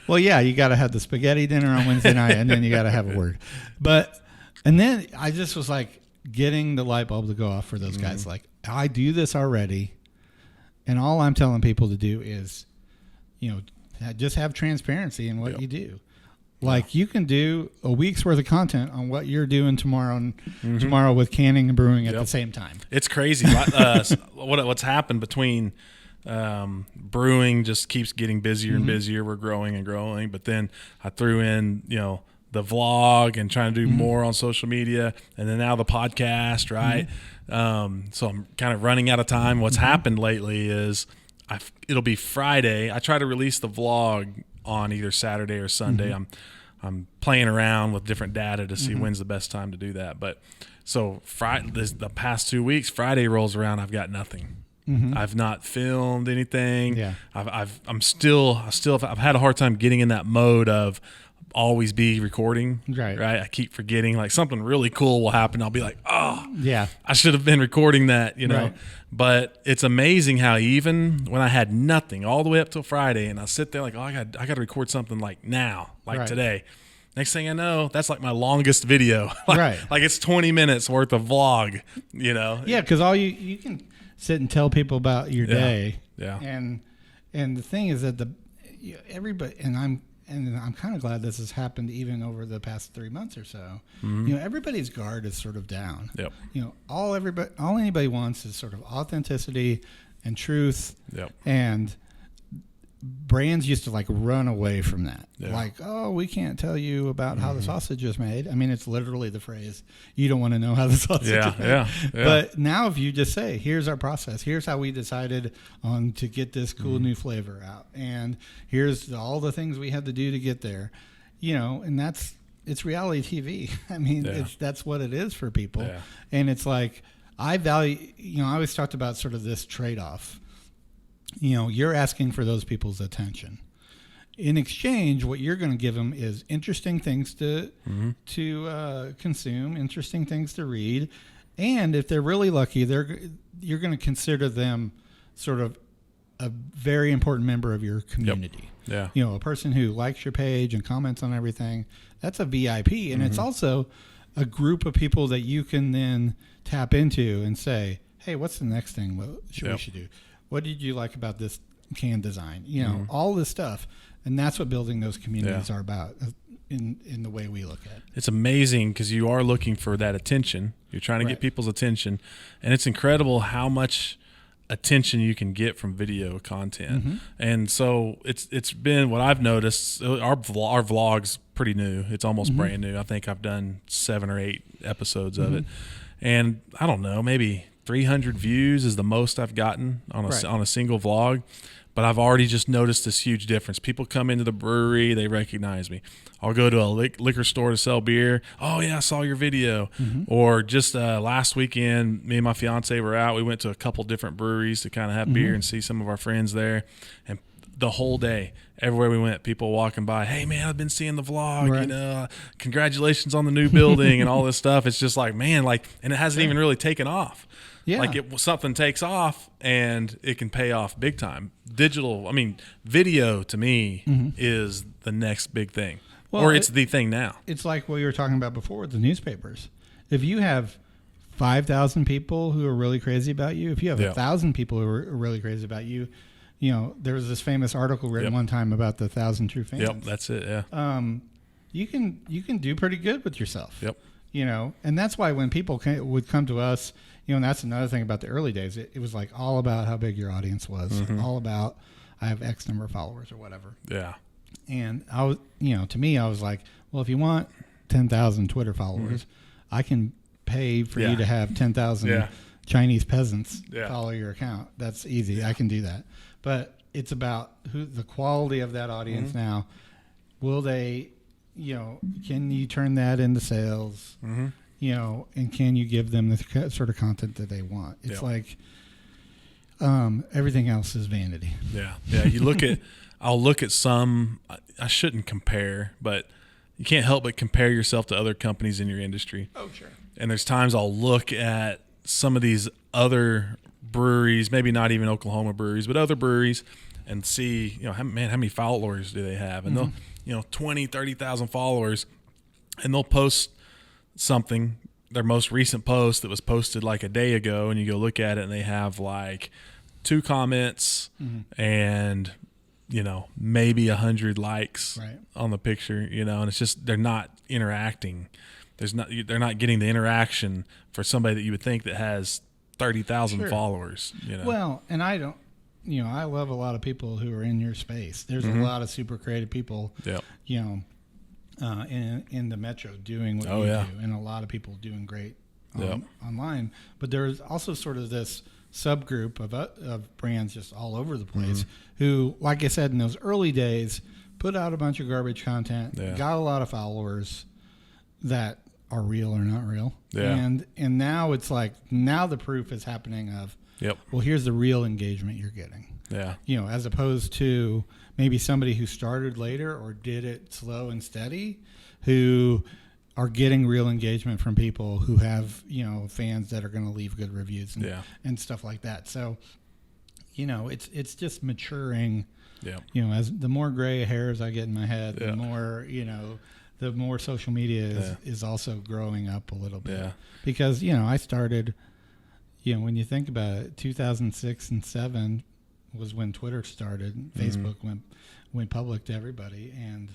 Well, you got to have the spaghetti dinner on Wednesday night, and then you got to have a word. And then I just was like getting the light bulb to go off for those guys. Like, I do this already, and all I'm telling people to do is, just have transparency in what you do. Like, you can do a week's worth of content on what you're doing tomorrow with canning and brewing at the same time. It's crazy. What's happened between brewing just keeps getting busier and busier. We're growing and growing. But then I threw in, the vlog and trying to do more on social media, and then now the podcast, right? So I'm kind of running out of time. What's happened lately is it'll be Friday. I try to release the vlog on either Saturday or Sunday. I'm playing around with different data to see when's the best time to do that. But so the past 2 weeks, Friday rolls around, I've got nothing. I've not filmed anything. I've had a hard time getting in that mode of always be recording. Right. I keep forgetting, like something really cool will happen. I'll be like, I should have been recording that, Right. But it's amazing how even when I had nothing all the way up till Friday, and I sit there like, I got to record something like now, like today. Next thing I know, that's like my longest video. Right. Like it's 20 minutes worth of vlog, you know? Yeah, because all you can sit and tell people about your day. Yeah. And the thing is that everybody, and I'm kind of glad this has happened even over the past 3 months or so. Mm-hmm. Everybody's guard is sort of down. Yep. All anybody wants is sort of authenticity and truth. Yep. And brands used to like run away from that. Yeah. Like, oh, we can't tell you about how the sausage is made. I mean, it's literally the phrase, you don't want to know how the sausage is made. Yeah. But now if you just say, here's our process, here's how we decided on to get this cool new flavor out, and here's all the things we had to do to get there, and it's reality TV. I mean, that's what it is for people. Yeah. And it's like, I value, I always talked about sort of this trade-off. You're asking for those people's attention. In exchange, what you're going to give them is interesting things to consume, interesting things to read, and if they're really lucky, you're going to consider them sort of a very important member of your community. Yep. Yeah. A person who likes your page and comments on everything. That's a VIP, and it's also a group of people that you can then tap into and say, "Hey, what's the next thing we should do? What did you like about this can design?" All this stuff. And that's what building those communities are about in the way we look at it. It's amazing because you are looking for that attention. You're trying to get people's attention. And it's incredible how much attention you can get from video content. Mm-hmm. And so it's been what I've noticed. Our vlog's pretty new. It's almost brand new. I think I've done 7 or 8 episodes of it. And I don't know, maybe 300 views is the most I've gotten on a single vlog. But I've already just noticed this huge difference. People come into the brewery, they recognize me. I'll go to a liquor store to sell beer. Oh, yeah, I saw your video. Or just last weekend, me and my fiance were out. We went to a couple different breweries to kind of have beer and see some of our friends there. And the whole day, everywhere we went, people walking by, "Hey, man, I've been seeing the vlog, congratulations on the new building," and all this stuff. It's just like, man, and it hasn't even really taken off. Yeah. Like something takes off and it can pay off big time. Video to me is the next big thing. Well, or it's the thing now. It's like what you were talking about before with the newspapers. If you have 5,000 people who are really crazy about you, if you have 1,000 people who are really crazy about you, there was this famous article written one time about the 1,000 true fans. Yep, that's it, yeah. You can do pretty good with yourself. Yep. And that's why when people would come to us, and that's another thing about the early days. It was like all about how big your audience was, all about I have X number of followers or whatever. Yeah. And I was, to me, I was like, well, if you want 10,000 Twitter followers, I can pay for you to have 10,000 Chinese peasants follow your account. That's easy. I can do that. But it's about the quality of that audience now. Will they, can you turn that into sales? And can you give them the sort of content that they want? It's like everything else is vanity. Yeah. I'll look at some, I shouldn't compare, but you can't help but compare yourself to other companies in your industry. Oh, sure. And there's times I'll look at some of these other breweries, maybe not even Oklahoma breweries, but other breweries, and see, how many followers do they have? And they'll, 20, 30,000 followers, and they'll post something, their most recent post that was posted like a day ago, and you go look at it and they have like 2 comments and maybe 100 likes on the picture, and it's just they're not interacting. They're not getting the interaction for somebody that you would think that has 30,000 followers. Well, and I don't. I love a lot of people who are in your space. There's a lot of super creative people. In the metro doing what you do, and a lot of people doing great online. But there's also sort of this subgroup of brands just all over the place who, like I said, in those early days, put out a bunch of garbage content, got a lot of followers that are real or not real, and now it's like the proof is happening of well, here's the real engagement you're getting. As opposed to maybe somebody who started later or did it slow and steady, who are getting real engagement from people who have, fans that are going to leave good reviews and stuff like that. So, it's just maturing. As the more gray hairs I get in my head, the more, the more social media is also growing up a little bit. Yeah. Because, I started, when you think about it, 2006 and 7 was when Twitter started. And Facebook went public to everybody. And,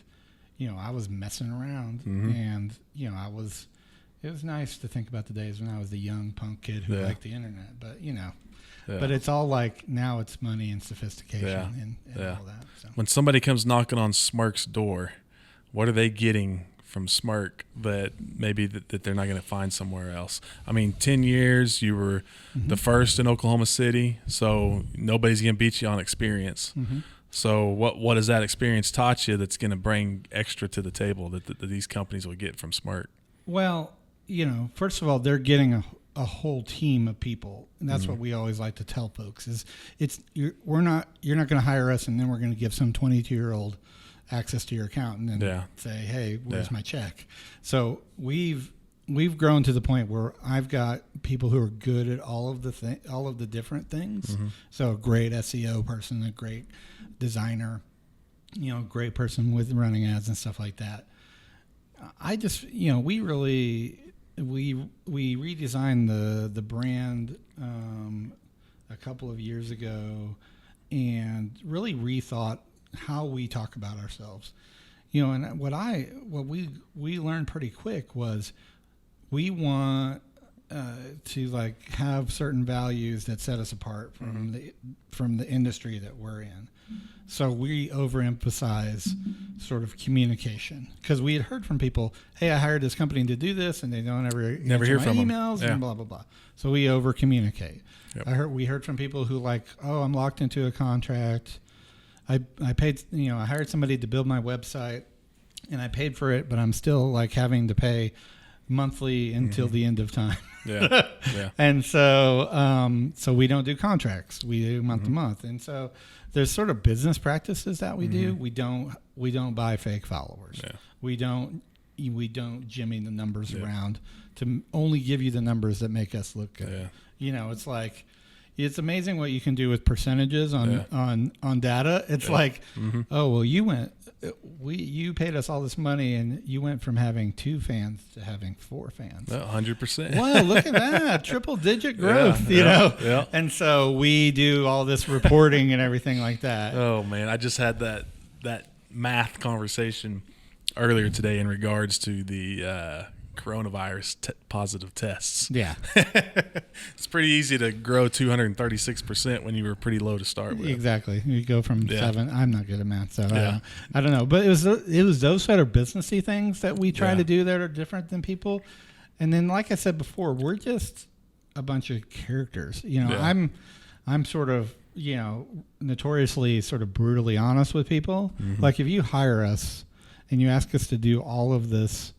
I was messing around. And, it was nice to think about the days when I was the young punk kid who liked the internet. But, but it's all like now it's money and sophistication and all that. So. When somebody comes knocking on Smirk's door, what are they getting from Smirk that maybe that they're not going to find somewhere else? I mean, 10 years, you were the first in Oklahoma City, so nobody's going to beat you on experience. So what has that experience taught you that's going to bring extra to the table that these companies will get from Smirk? Well, first of all, they're getting a whole team of people, and that's what we always like to tell folks is you're not going to hire us and then we're going to give some 22-year-old access to your account and then say, hey, where's my check? So we've grown to the point where I've got people who are good at all of the different things. So a great SEO person, a great designer, a great person with running ads and stuff like that. I just, we really we redesigned the brand a couple of years ago and really rethought how we talk about ourselves. And what we learned pretty quick was we want to like have certain values that set us apart from the industry that we're in. So we overemphasize sort of communication because we had heard from people, hey, I hired this company to do this, and they don't never hear from emails and blah blah blah. So we over communicate. We heard from people who like, oh, I'm locked into a contract. I paid, I hired somebody to build my website, and I paid for it, but I'm still like having to pay monthly until the end of time. And so we don't do contracts. We do month to month. And so there's sort of business practices that we do. We don't buy fake followers. We don't jimmy the numbers around to only give you the numbers that make us look good. It's like, it's amazing what you can do with percentages on data. It's like, oh, well, you paid us all this money and you went from having 2 fans to having 4 fans. 100%. Wow, look at that. Triple digit growth, you know? And so we do all this reporting and everything like that. Oh man, I just had that math conversation earlier today in regards to the coronavirus positive tests. Yeah. It's pretty easy to grow 236% when you were pretty low to start with. Exactly. You go from 7. I'm not good at math, so I don't know. But it was those sort of businessy things that we try to do that are different than people. And then, like I said before, we're just a bunch of characters. I'm sort of, notoriously sort of brutally honest with people. Like if you hire us and you ask us to do all of these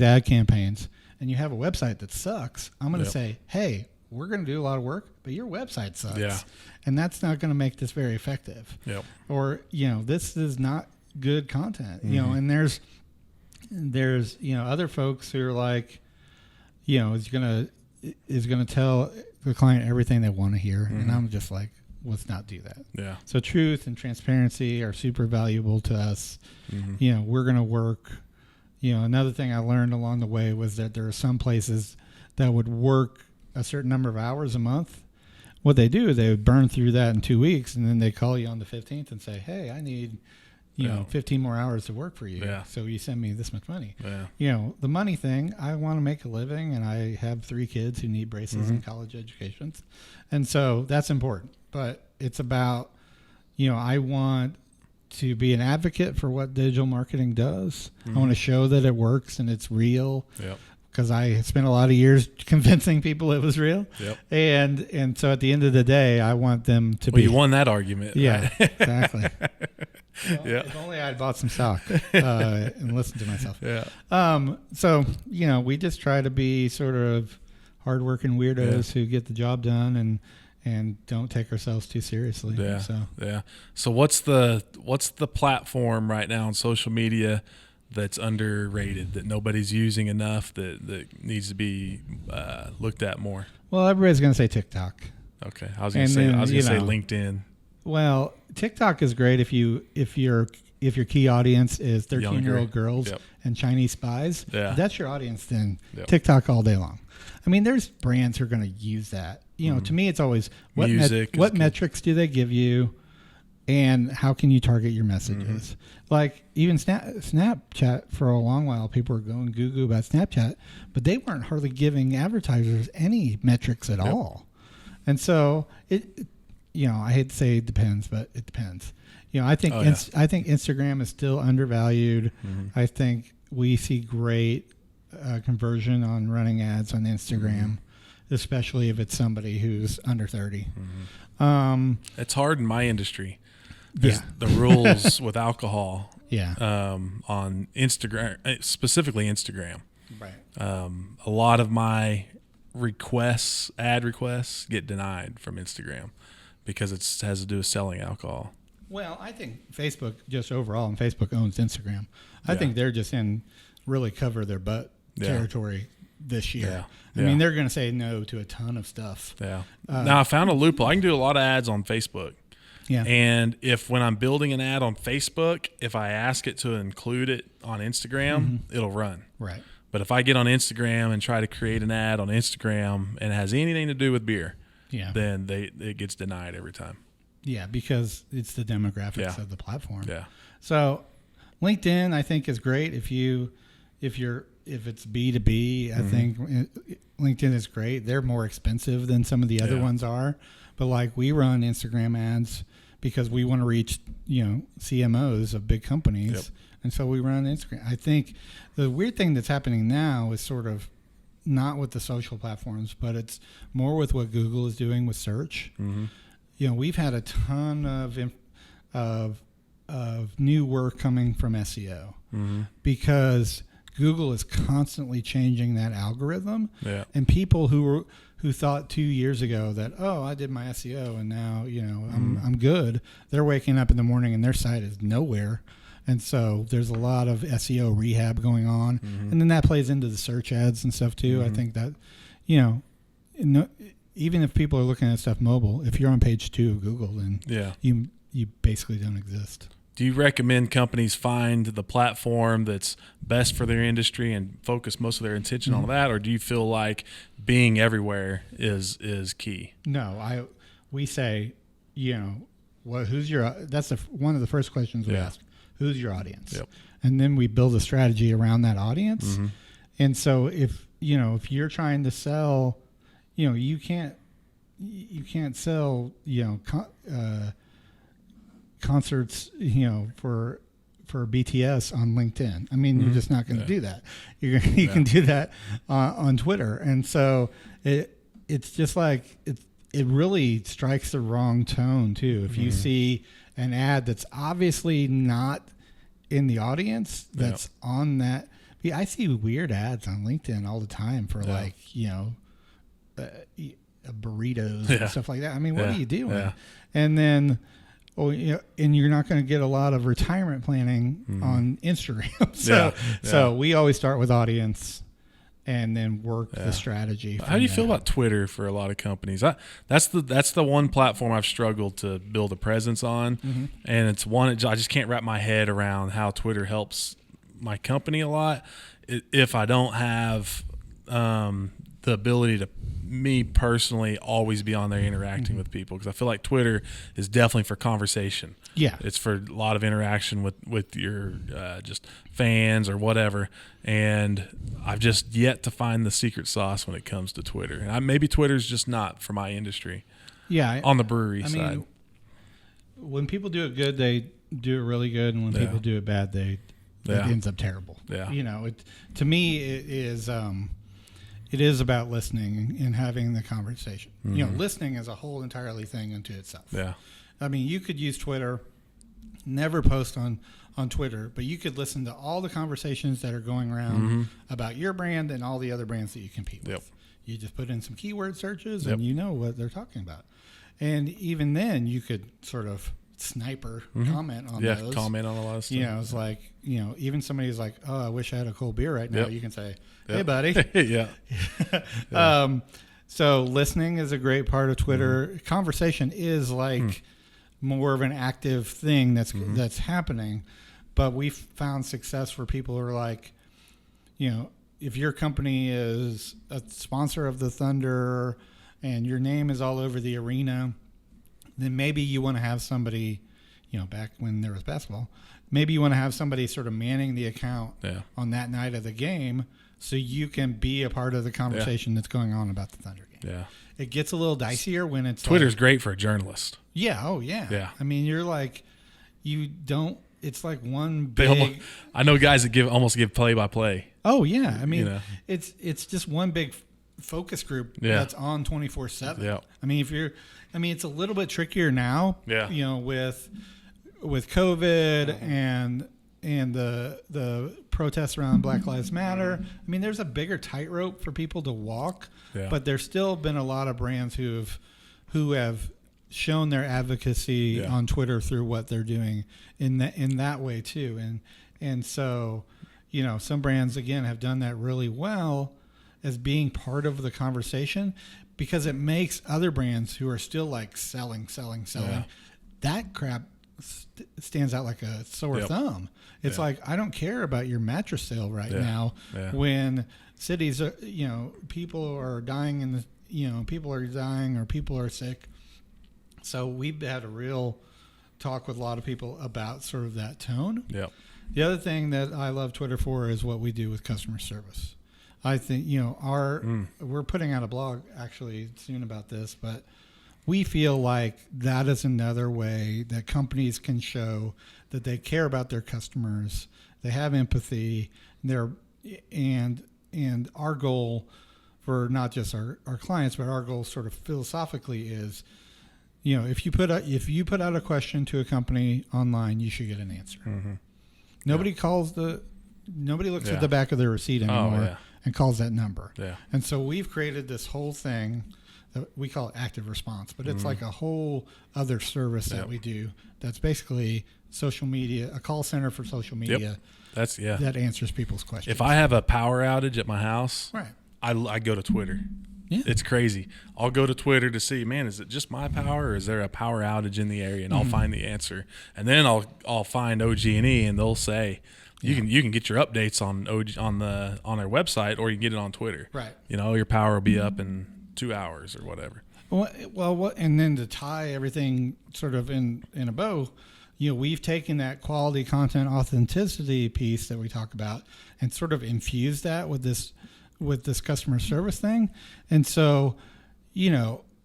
ad campaigns, and you have a website that sucks, I'm going to say, hey, we're going to do a lot of work, but your website sucks. And that's not going to make this very effective. Or, this is not good content, and there's other folks who are like, is going to tell the client everything they want to hear. And I'm just like, let's not do that. So truth and transparency are super valuable to us. We're going to work. Another thing I learned along the way was that there are some places that would work a certain number of hours a month. What they do is they would burn through that in 2 weeks, and then they call you on the 15th and say, hey, I need, 15 more hours to work for you. So you send me this much money. The money thing, I want to make a living, and I have 3 kids who need braces and college educations. And so that's important. But it's about, I want to be an advocate for what digital marketing does. I want to show that it works and it's real. Because I spent a lot of years convincing people it was real. And so at the end of the day, I want them to be. Well, you won that argument. Yeah, right? Exactly. If only I had bought some stock and listened to myself. So, we just try to be sort of hardworking weirdos who get the job done and don't take ourselves too seriously. So what's the platform right now on social media that's underrated, that nobody's using enough, that needs to be looked at more? Well, everybody's going to say TikTok. Okay, I was going to say LinkedIn. Well, TikTok is great if you're if your key audience is 13-year-old girls and Chinese spies, if that's your audience, then TikTok all day long. I mean, there's brands who are going to use that. You know, to me, it's always what metrics do they give you, and how can you target your messages? Like even Snapchat, for a long while, people were going goo-goo about Snapchat, but they weren't hardly giving advertisers any metrics at all. And so it, you know, I hate to say it depends, but it depends. You know, I think I think Instagram is still undervalued. I think we see great conversion on running ads on Instagram, especially if it's somebody who's under 30. It's hard in my industry. There's the rules with alcohol. On Instagram, specifically Instagram. Right. A lot of my ad requests get denied from Instagram because it has to do with selling alcohol. Well, I think Facebook just overall, and Facebook owns Instagram. I think they're just in really cover their butt territory this year. I mean, they're going to say no to a ton of stuff. Now, I found a loophole. I can do a lot of ads on Facebook. And if when I'm building an ad on Facebook, if I ask it to include it on Instagram, it'll run. Right. But if I get on Instagram and try to create an ad on Instagram and it has anything to do with beer, then it gets denied every time. Yeah, because it's the demographics of the platform. So LinkedIn, I think, is great if it's B2B. I think LinkedIn is great. They're more expensive than some of the other ones are, but like we run Instagram ads because we want to reach, you know, CMOs of big companies, and so we run Instagram. I think the weird thing that's happening now is sort of not with the social platforms, but it's more with what Google is doing with search. You know, we've had a ton of new work coming from SEO because Google is constantly changing that algorithm, and people who thought 2 years ago that, oh, I did my SEO and now, you know, I'm good. They're waking up in the morning and their site is nowhere. And so there's a lot of SEO rehab going on. And then that plays into the search ads and stuff too. I think that, you know, even if people are looking at stuff mobile, if you're on page 2 of Google, then you basically don't exist. Do you recommend companies find the platform that's best for their industry and focus most of their attention on that, or do you feel like being everywhere is key? No, we say, you know, who's your? That's one of the first questions we ask. Who's your audience? And then we build a strategy around that audience. And so if you're trying to sell, you know, you can't sell, you know, concerts, you know, for BTS on LinkedIn. I mean, you're just not going to do that. You can do that on Twitter. And so it's just like it really strikes the wrong tone too. If you see an ad that's obviously not in the audience that's on that. I see weird ads on LinkedIn all the time for like, you know, burritos and stuff like that. I mean, what are you doing? And then, you know, and you're not going to get a lot of retirement planning on Instagram. So we always start with audience and then work the strategy. How do you feel about Twitter for a lot of companies? That's the one platform I've struggled to build a presence on, and it's one I just can't wrap my head around how Twitter helps my company a lot. If I don't have the ability to, me personally, always be on there interacting with people, because I feel like Twitter is definitely for conversation. It's for a lot of interaction with your just fans or whatever, and I've just yet to find the secret sauce when it comes to Twitter. And maybe Twitter's just not for my industry. On the brewery side. Mean, when people do it good, they do it really good, and when people do it bad, it ends up terrible. You know, to me, it is about listening and having the conversation. You know, listening is a whole entirely thing unto itself. I mean, you could use Twitter, never post on Twitter, but you could listen to all the conversations that are going around about your brand and all the other brands that you compete with. You just put in some keyword searches and you know what they're talking about. And even then, you could sort of sniper comment on those. Comment on a lot of stuff. You know, it's like, you know, even somebody's like, oh, I wish I had a cold beer right now. You can say, hey, buddy. So listening is a great part of Twitter. Conversation is like more of an active thing that's happening. but we've found success for people who are like, if your company is a sponsor of the Thunder and your name is all over the arena, then maybe you want to have somebody, back when there was basketball, maybe you want to have somebody sort of manning the account on that night of the game so you can be a part of the conversation that's going on about the Thunder game. Yeah. It gets a little dicier when it's Twitter's great for a journalist. Yeah. Oh, yeah. Yeah. I mean, you're like, it's like one big. I know guys that almost give play-by-play. Oh, yeah. I mean, it's just one big focus group that's on 24/7. Yeah. I mean, it's a little bit trickier now. Yeah. With COVID and the protests around Black Lives Matter. I mean, there's a bigger tightrope for people to walk, but there's still been a lot of brands who have shown their advocacy on Twitter through what they're doing in that way too. And so, some brands again have done that really well as being part of the conversation, because it makes other brands who are still like selling. That crap stands out like a sore thumb. It's like, I don't care about your mattress sale right now when cities are, people are dying people are dying or people are sick. So we've had a real talk with a lot of people about sort of that tone. Yep. The other thing that I love Twitter for is what we do with customer service. I think, we're putting out a blog actually soon about this, but we feel like that is another way that companies can show that they care about their customers, they have empathy, and our goal for not just our clients, but our goal sort of philosophically is, if you put out a question to a company online, you should get an answer. Mm-hmm. Nobody looks at the back of their receipt anymore and calls that number. Yeah. And so we've created this whole thing that we call it active response, but it's like a whole other service that we do. That's basically social media, a call center for social media. Yep. That answers people's questions. If I have a power outage at my house, right, I go to Twitter. Yeah. It's crazy. I'll go to Twitter to see, man, is it just my power or is there a power outage in the area? And I'll find the answer. And then I'll find OG&E and they'll say, you can get your updates on their website, or you can get it on Twitter. Right. Your power will be up in 2 hours or whatever. Well, and then to tie everything sort of in a bow, we've taken that quality content authenticity piece that we talk about and sort of infused that with this customer service thing. And so,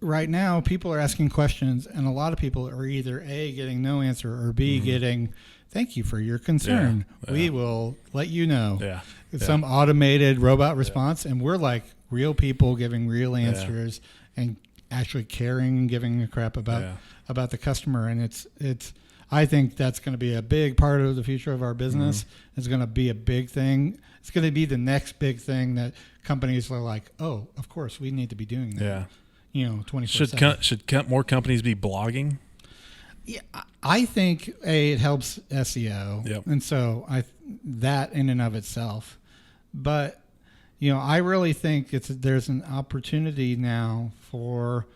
right now people are asking questions, and a lot of people are either A, getting no answer, or B, getting, thank you for your concern. Yeah. We will let you know. Yeah. Some automated robot response, and we're like real people giving real answers and actually caring and giving a crap about the customer. And it's I think that's going to be a big part of the future of our business. It's going to be a big thing. It's going to be the next big thing that companies are like, oh, of course we need to be doing that. Yeah. 24/7. Should more companies be blogging? Yeah, I think it helps SEO, and so that in and of itself. But I really think there's an opportunity now for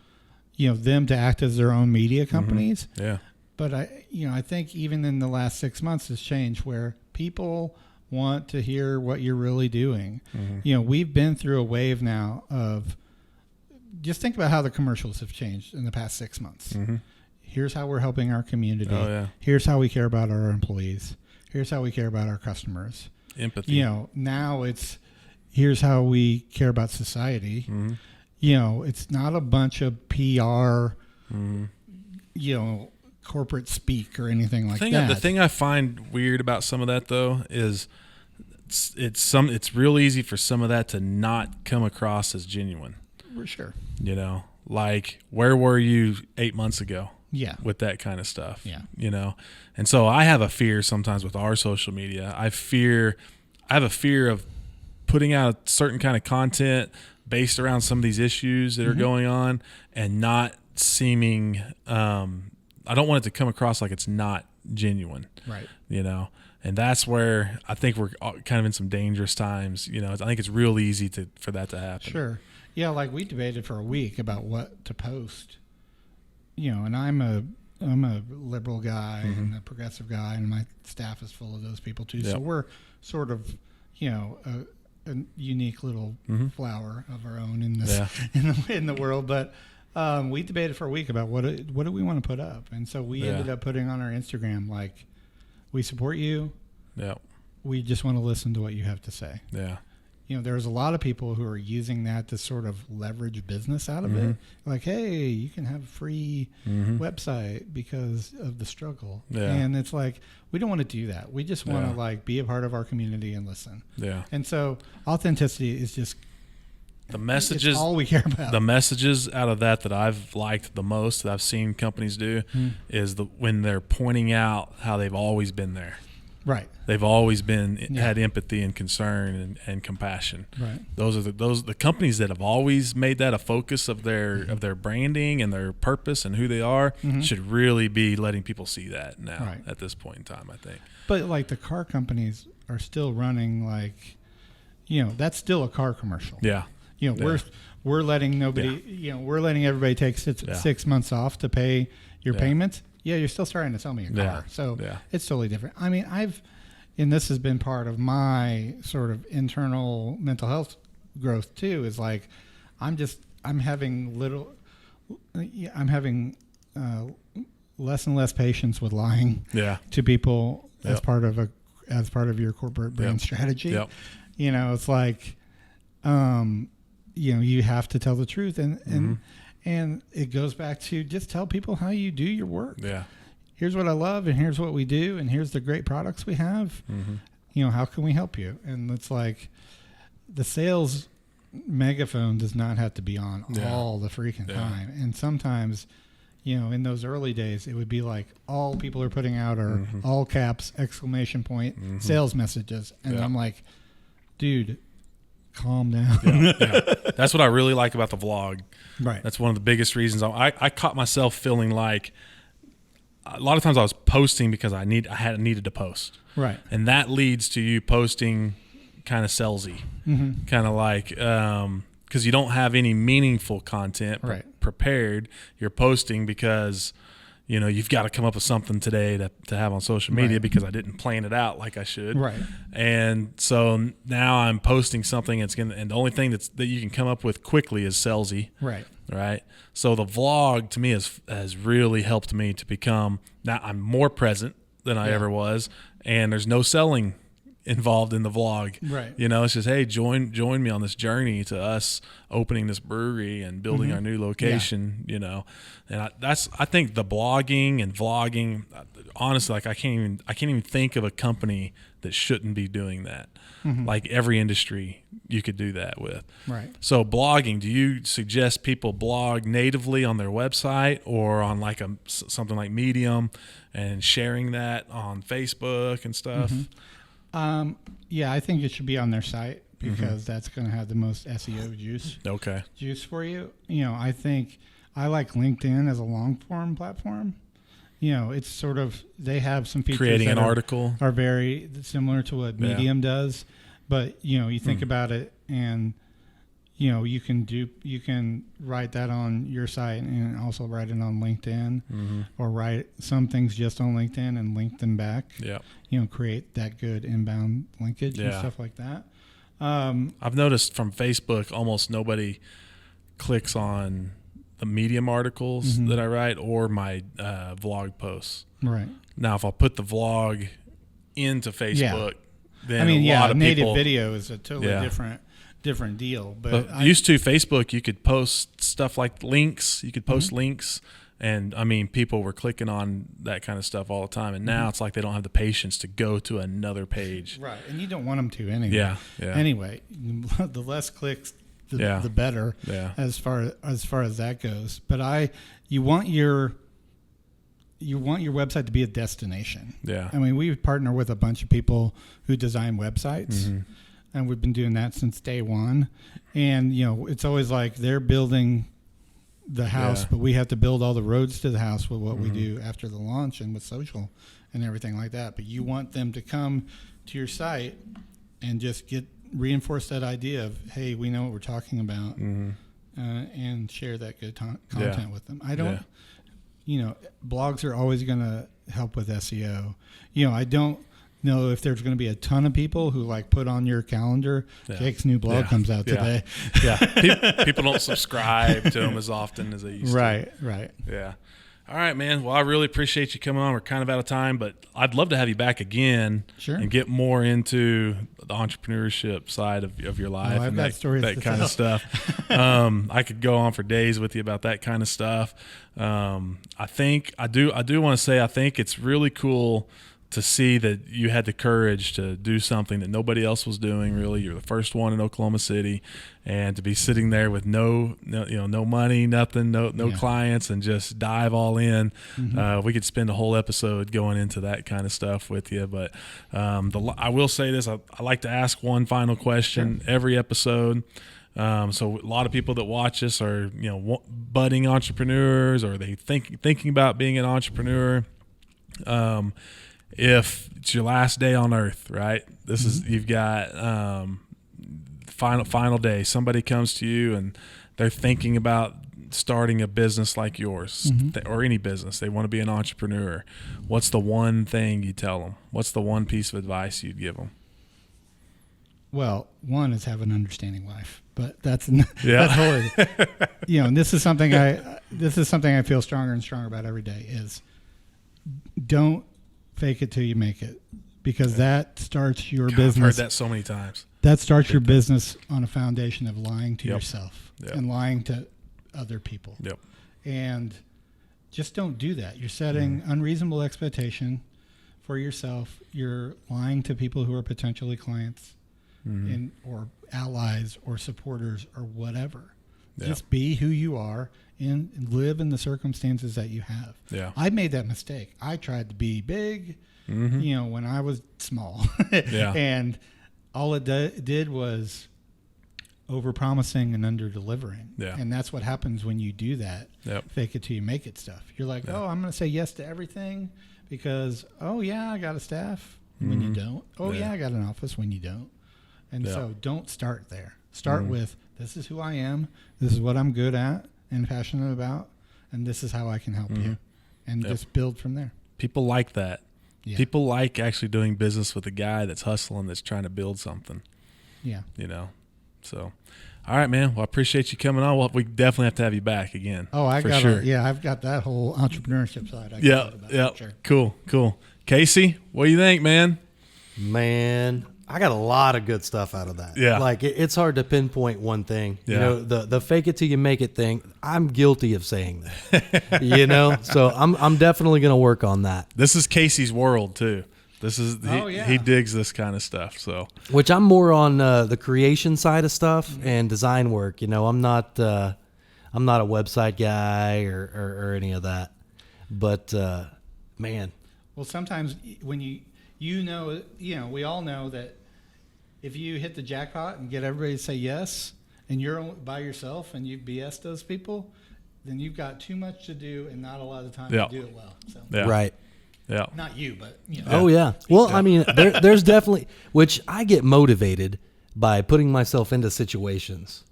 them to act as their own media companies. Mm-hmm. Yeah. But I think even in the last 6 months has changed where people want to hear what you're really doing. Mm-hmm. We've been through a wave now of just think about how the commercials have changed in the past 6 months. Mm-hmm. Here's how we're helping our community. Oh, yeah. Here's how we care about our employees. Here's how we care about our customers. Empathy. Now it's here's how we care about society. Mm-hmm. It's not a bunch of PR, corporate speak or anything like that. The thing I find weird about some of that, though, is it's real easy for some of that to not come across as genuine. For sure. Like, where were you 8 months ago? Yeah. With that kind of stuff. Yeah. And so I have a fear sometimes with our social media. I have a fear of putting out certain kind of content based around some of these issues that are going on and not seeming, I don't want it to come across like it's not genuine. Right. And that's where I think we're kind of in some dangerous times. I think it's real easy for that to happen. Sure. Yeah. Like we debated for a week about what to post. And I'm a liberal guy and a progressive guy, and my staff is full of those people too. So we're sort of, a unique little flower of our own in this in the world. But we debated for a week about what do we want to put up, and so we ended up putting on our Instagram like, we support you. Yeah. We just want to listen to what you have to say. Yeah. There's a lot of people who are using that to sort of leverage business out of it. Like, hey, you can have a free website because of the struggle. Yeah. And it's like, we don't want to do that. We just want to like be a part of our community and listen. Yeah. And so authenticity is just the messages, all we care about. The messages out of that I've liked the most, that I've seen companies do, is when they're pointing out how they've always been there. Right. They've always been had empathy and concern and compassion. Right. Those are the companies that have always made that a focus of their branding and their purpose and who they are should really be letting people see that now at this point in time, I think. But like the car companies are still running like, that's still a car commercial. Yeah. We're letting nobody, we're letting everybody take 6 months off to pay your payments. Yeah, you're still starting to sell me a car. So it's totally different. I mean, and this has been part of my sort of internal mental health growth too, is like, I'm having less and less patience with lying to people as part of your corporate brand strategy. Yep. It's like, you have to tell the truth, and it goes back to just tell people how you do your work. Yeah. Here's what I love, and here's what we do, and here's the great products we have. How can we help you? And it's like the sales megaphone does not have to be on all the freaking time. And sometimes, in those early days, it would be like all people are putting out are all caps, exclamation point, sales messages. And I'm like, dude, calm down. That's what I really like about the vlog. Right. That's one of the biggest reasons I caught myself feeling like a lot of times I was posting because I needed to post. Right. And that leads to you posting kind of salesy, kind of like, because you don't have any meaningful content prepared. You're posting because, you've got to come up with something today to have on social media because I didn't plan it out like I should. Right. And so now I'm posting something and the only thing that you can come up with quickly is salesy. Right. Right. So the vlog to me has really helped me to become, now I'm more present than I ever was, and there's no selling involved in the vlog. Right. It's just, hey, join me on this journey to us opening this brewery and building our new location, And I think the blogging and vlogging, honestly, like I can't even think of a company that shouldn't be doing that. Like every industry you could do that with. Right. So blogging, do you suggest people blog natively on their website or on like something like Medium and sharing that on Facebook and stuff? I think it should be on their site because that's going to have the most SEO juice for you. I think I like LinkedIn as a long form platform. It's sort of, they have some features creating an article are very similar to what Medium does, but you think about it, and you can write that on your site and also write it on LinkedIn, or write some things just on LinkedIn and link them back. Yeah. Create that good inbound linkage and stuff like that. I've noticed from Facebook, almost nobody clicks on the Medium articles that I write or my vlog posts. Right. Now, if I put the vlog into Facebook, then a lot of native people, video is a totally different deal. But used to Facebook, you could post stuff like links. You could post links, and people were clicking on that kind of stuff all the time. And now it's like they don't have the patience to go to another page. Right, and you don't want them to anyway. Yeah. Anyway, the less clicks, the better. Yeah. As far as that goes. But you want your website to be a destination. Yeah. We partner with a bunch of people who design websites, and we've been doing that since day one. And it's always like they're building the house, but we have to build all the roads to the house with what we do after the launch and with social and everything like that. But you want them to come to your site and just reinforce that idea of, hey, we know what we're talking about, and share that good content with them. blogs are always going to help with SEO. I don't know if there's going to be a ton of people who like put on your calendar, Jake's new blog comes out today. People don't subscribe to them as often as they used to. Right. Yeah. All right, man. Well, I really appreciate you coming on. We're kind of out of time, but I'd love to have you back again and get more into the entrepreneurship side of your life and that kind of stuff. I could go on for days with you about that kind of stuff. I do want to say I think it's really cool to see that you had the courage to do something that nobody else was doing. Really, you're the first one in Oklahoma City, and to be sitting there with no money, nothing, no clients, and just dive all in. We could spend a whole episode going into that kind of stuff with you. But I will say this: I like to ask one final question every episode. So a lot of people that watch us are budding entrepreneurs, or they thinking about being an entrepreneur. If it's your last day on earth, right? This is you've got final day. Somebody comes to you and they're thinking about starting a business like yours or any business. They want to be an entrepreneur. What's the one thing you tell them? What's the one piece of advice you'd give them? Well, one is have an understanding wife, but that's hard. And this is something I feel stronger and stronger about every day is don't fake it till you make it, because that starts your business. I've heard that so many times. That starts your business on a foundation of lying to yourself and lying to other people. And just don't do that. You're setting unreasonable expectation for yourself. You're lying to people who are potentially clients or allies or supporters or whatever. Just be who you are and live in the circumstances that you have. I made that mistake. I tried to be big, when I was small. And all it did was over-promising and under-delivering. And that's what happens when you do that. Fake it till you make it stuff. You're like, oh, I'm going to say yes to everything because, I got a staff when you don't. I got an office when you don't. And so don't start there. Start with, this is who I am. This is what I'm good at and passionate about. And this is how I can help you. And just build from there. People like that. People like actually doing business with a guy that's hustling, that's trying to build something. So, all right, man. Well, I appreciate you coming on. Well, we definitely have to have you back again. Oh, I've got that whole entrepreneurship side. Sure. Cool. Casey, what do you think, man? Man, I got a lot of good stuff out of that. Like it's hard to pinpoint one thing. The fake it till you make it thing. I'm guilty of saying that. So I'm definitely going to work on that. This is Casey's world too. This is he digs this kind of stuff. So which I'm more on the creation side of stuff and design work. I'm not a website guy or any of that. But man, well, sometimes when we all know that if you hit the jackpot and get everybody to say yes, and you're by yourself and you BS those people, then you've got too much to do and not a lot of time to do it well. So. Right. Yeah. Not you, but Oh yeah. Well, I mean, there's definitely, which I get motivated by putting myself into situations,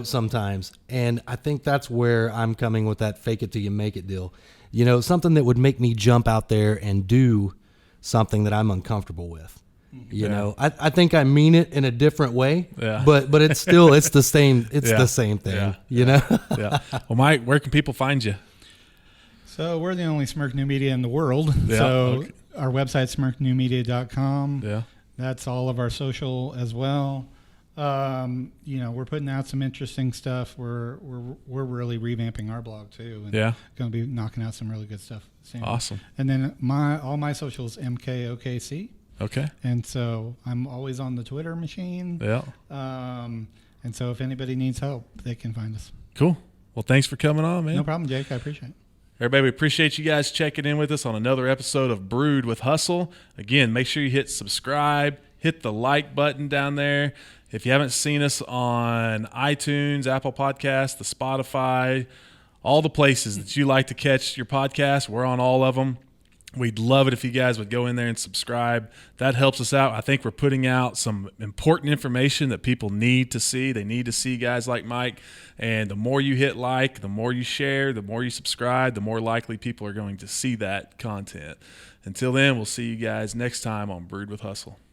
sometimes, and I think that's where I'm coming with that fake it till you make it deal. Something that would make me jump out there and do something that I'm uncomfortable with. I think I mean it in a different way, but it's still, it's the same thing, Well, Mike, where can people find you? So we're the only Smirk New Media in the world. Our website, smirknewmedia.com. That's all of our social as well. We're putting out some interesting stuff. We're really revamping our blog too, and going to be knocking out some really good stuff soon. Awesome. And then all my socials, MKOKC. Okay. And so I'm always on the Twitter machine. And so if anybody needs help, they can find us. Cool. Well, thanks for coming on, man. No problem, Jake. I appreciate it. Everybody, we appreciate you guys checking in with us on another episode of Brewed with Hustle. Again, make sure you hit subscribe, hit the like button down there. If you haven't seen us on iTunes, Apple Podcasts, the Spotify, all the places that you like to catch your podcast, we're on all of them. We'd love it if you guys would go in there and subscribe. That helps us out. I think we're putting out some important information that people need to see. They need to see guys like Mike. And the more you hit like, the more you share, the more you subscribe, the more likely people are going to see that content. Until then, we'll see you guys next time on Brewed with Hustle.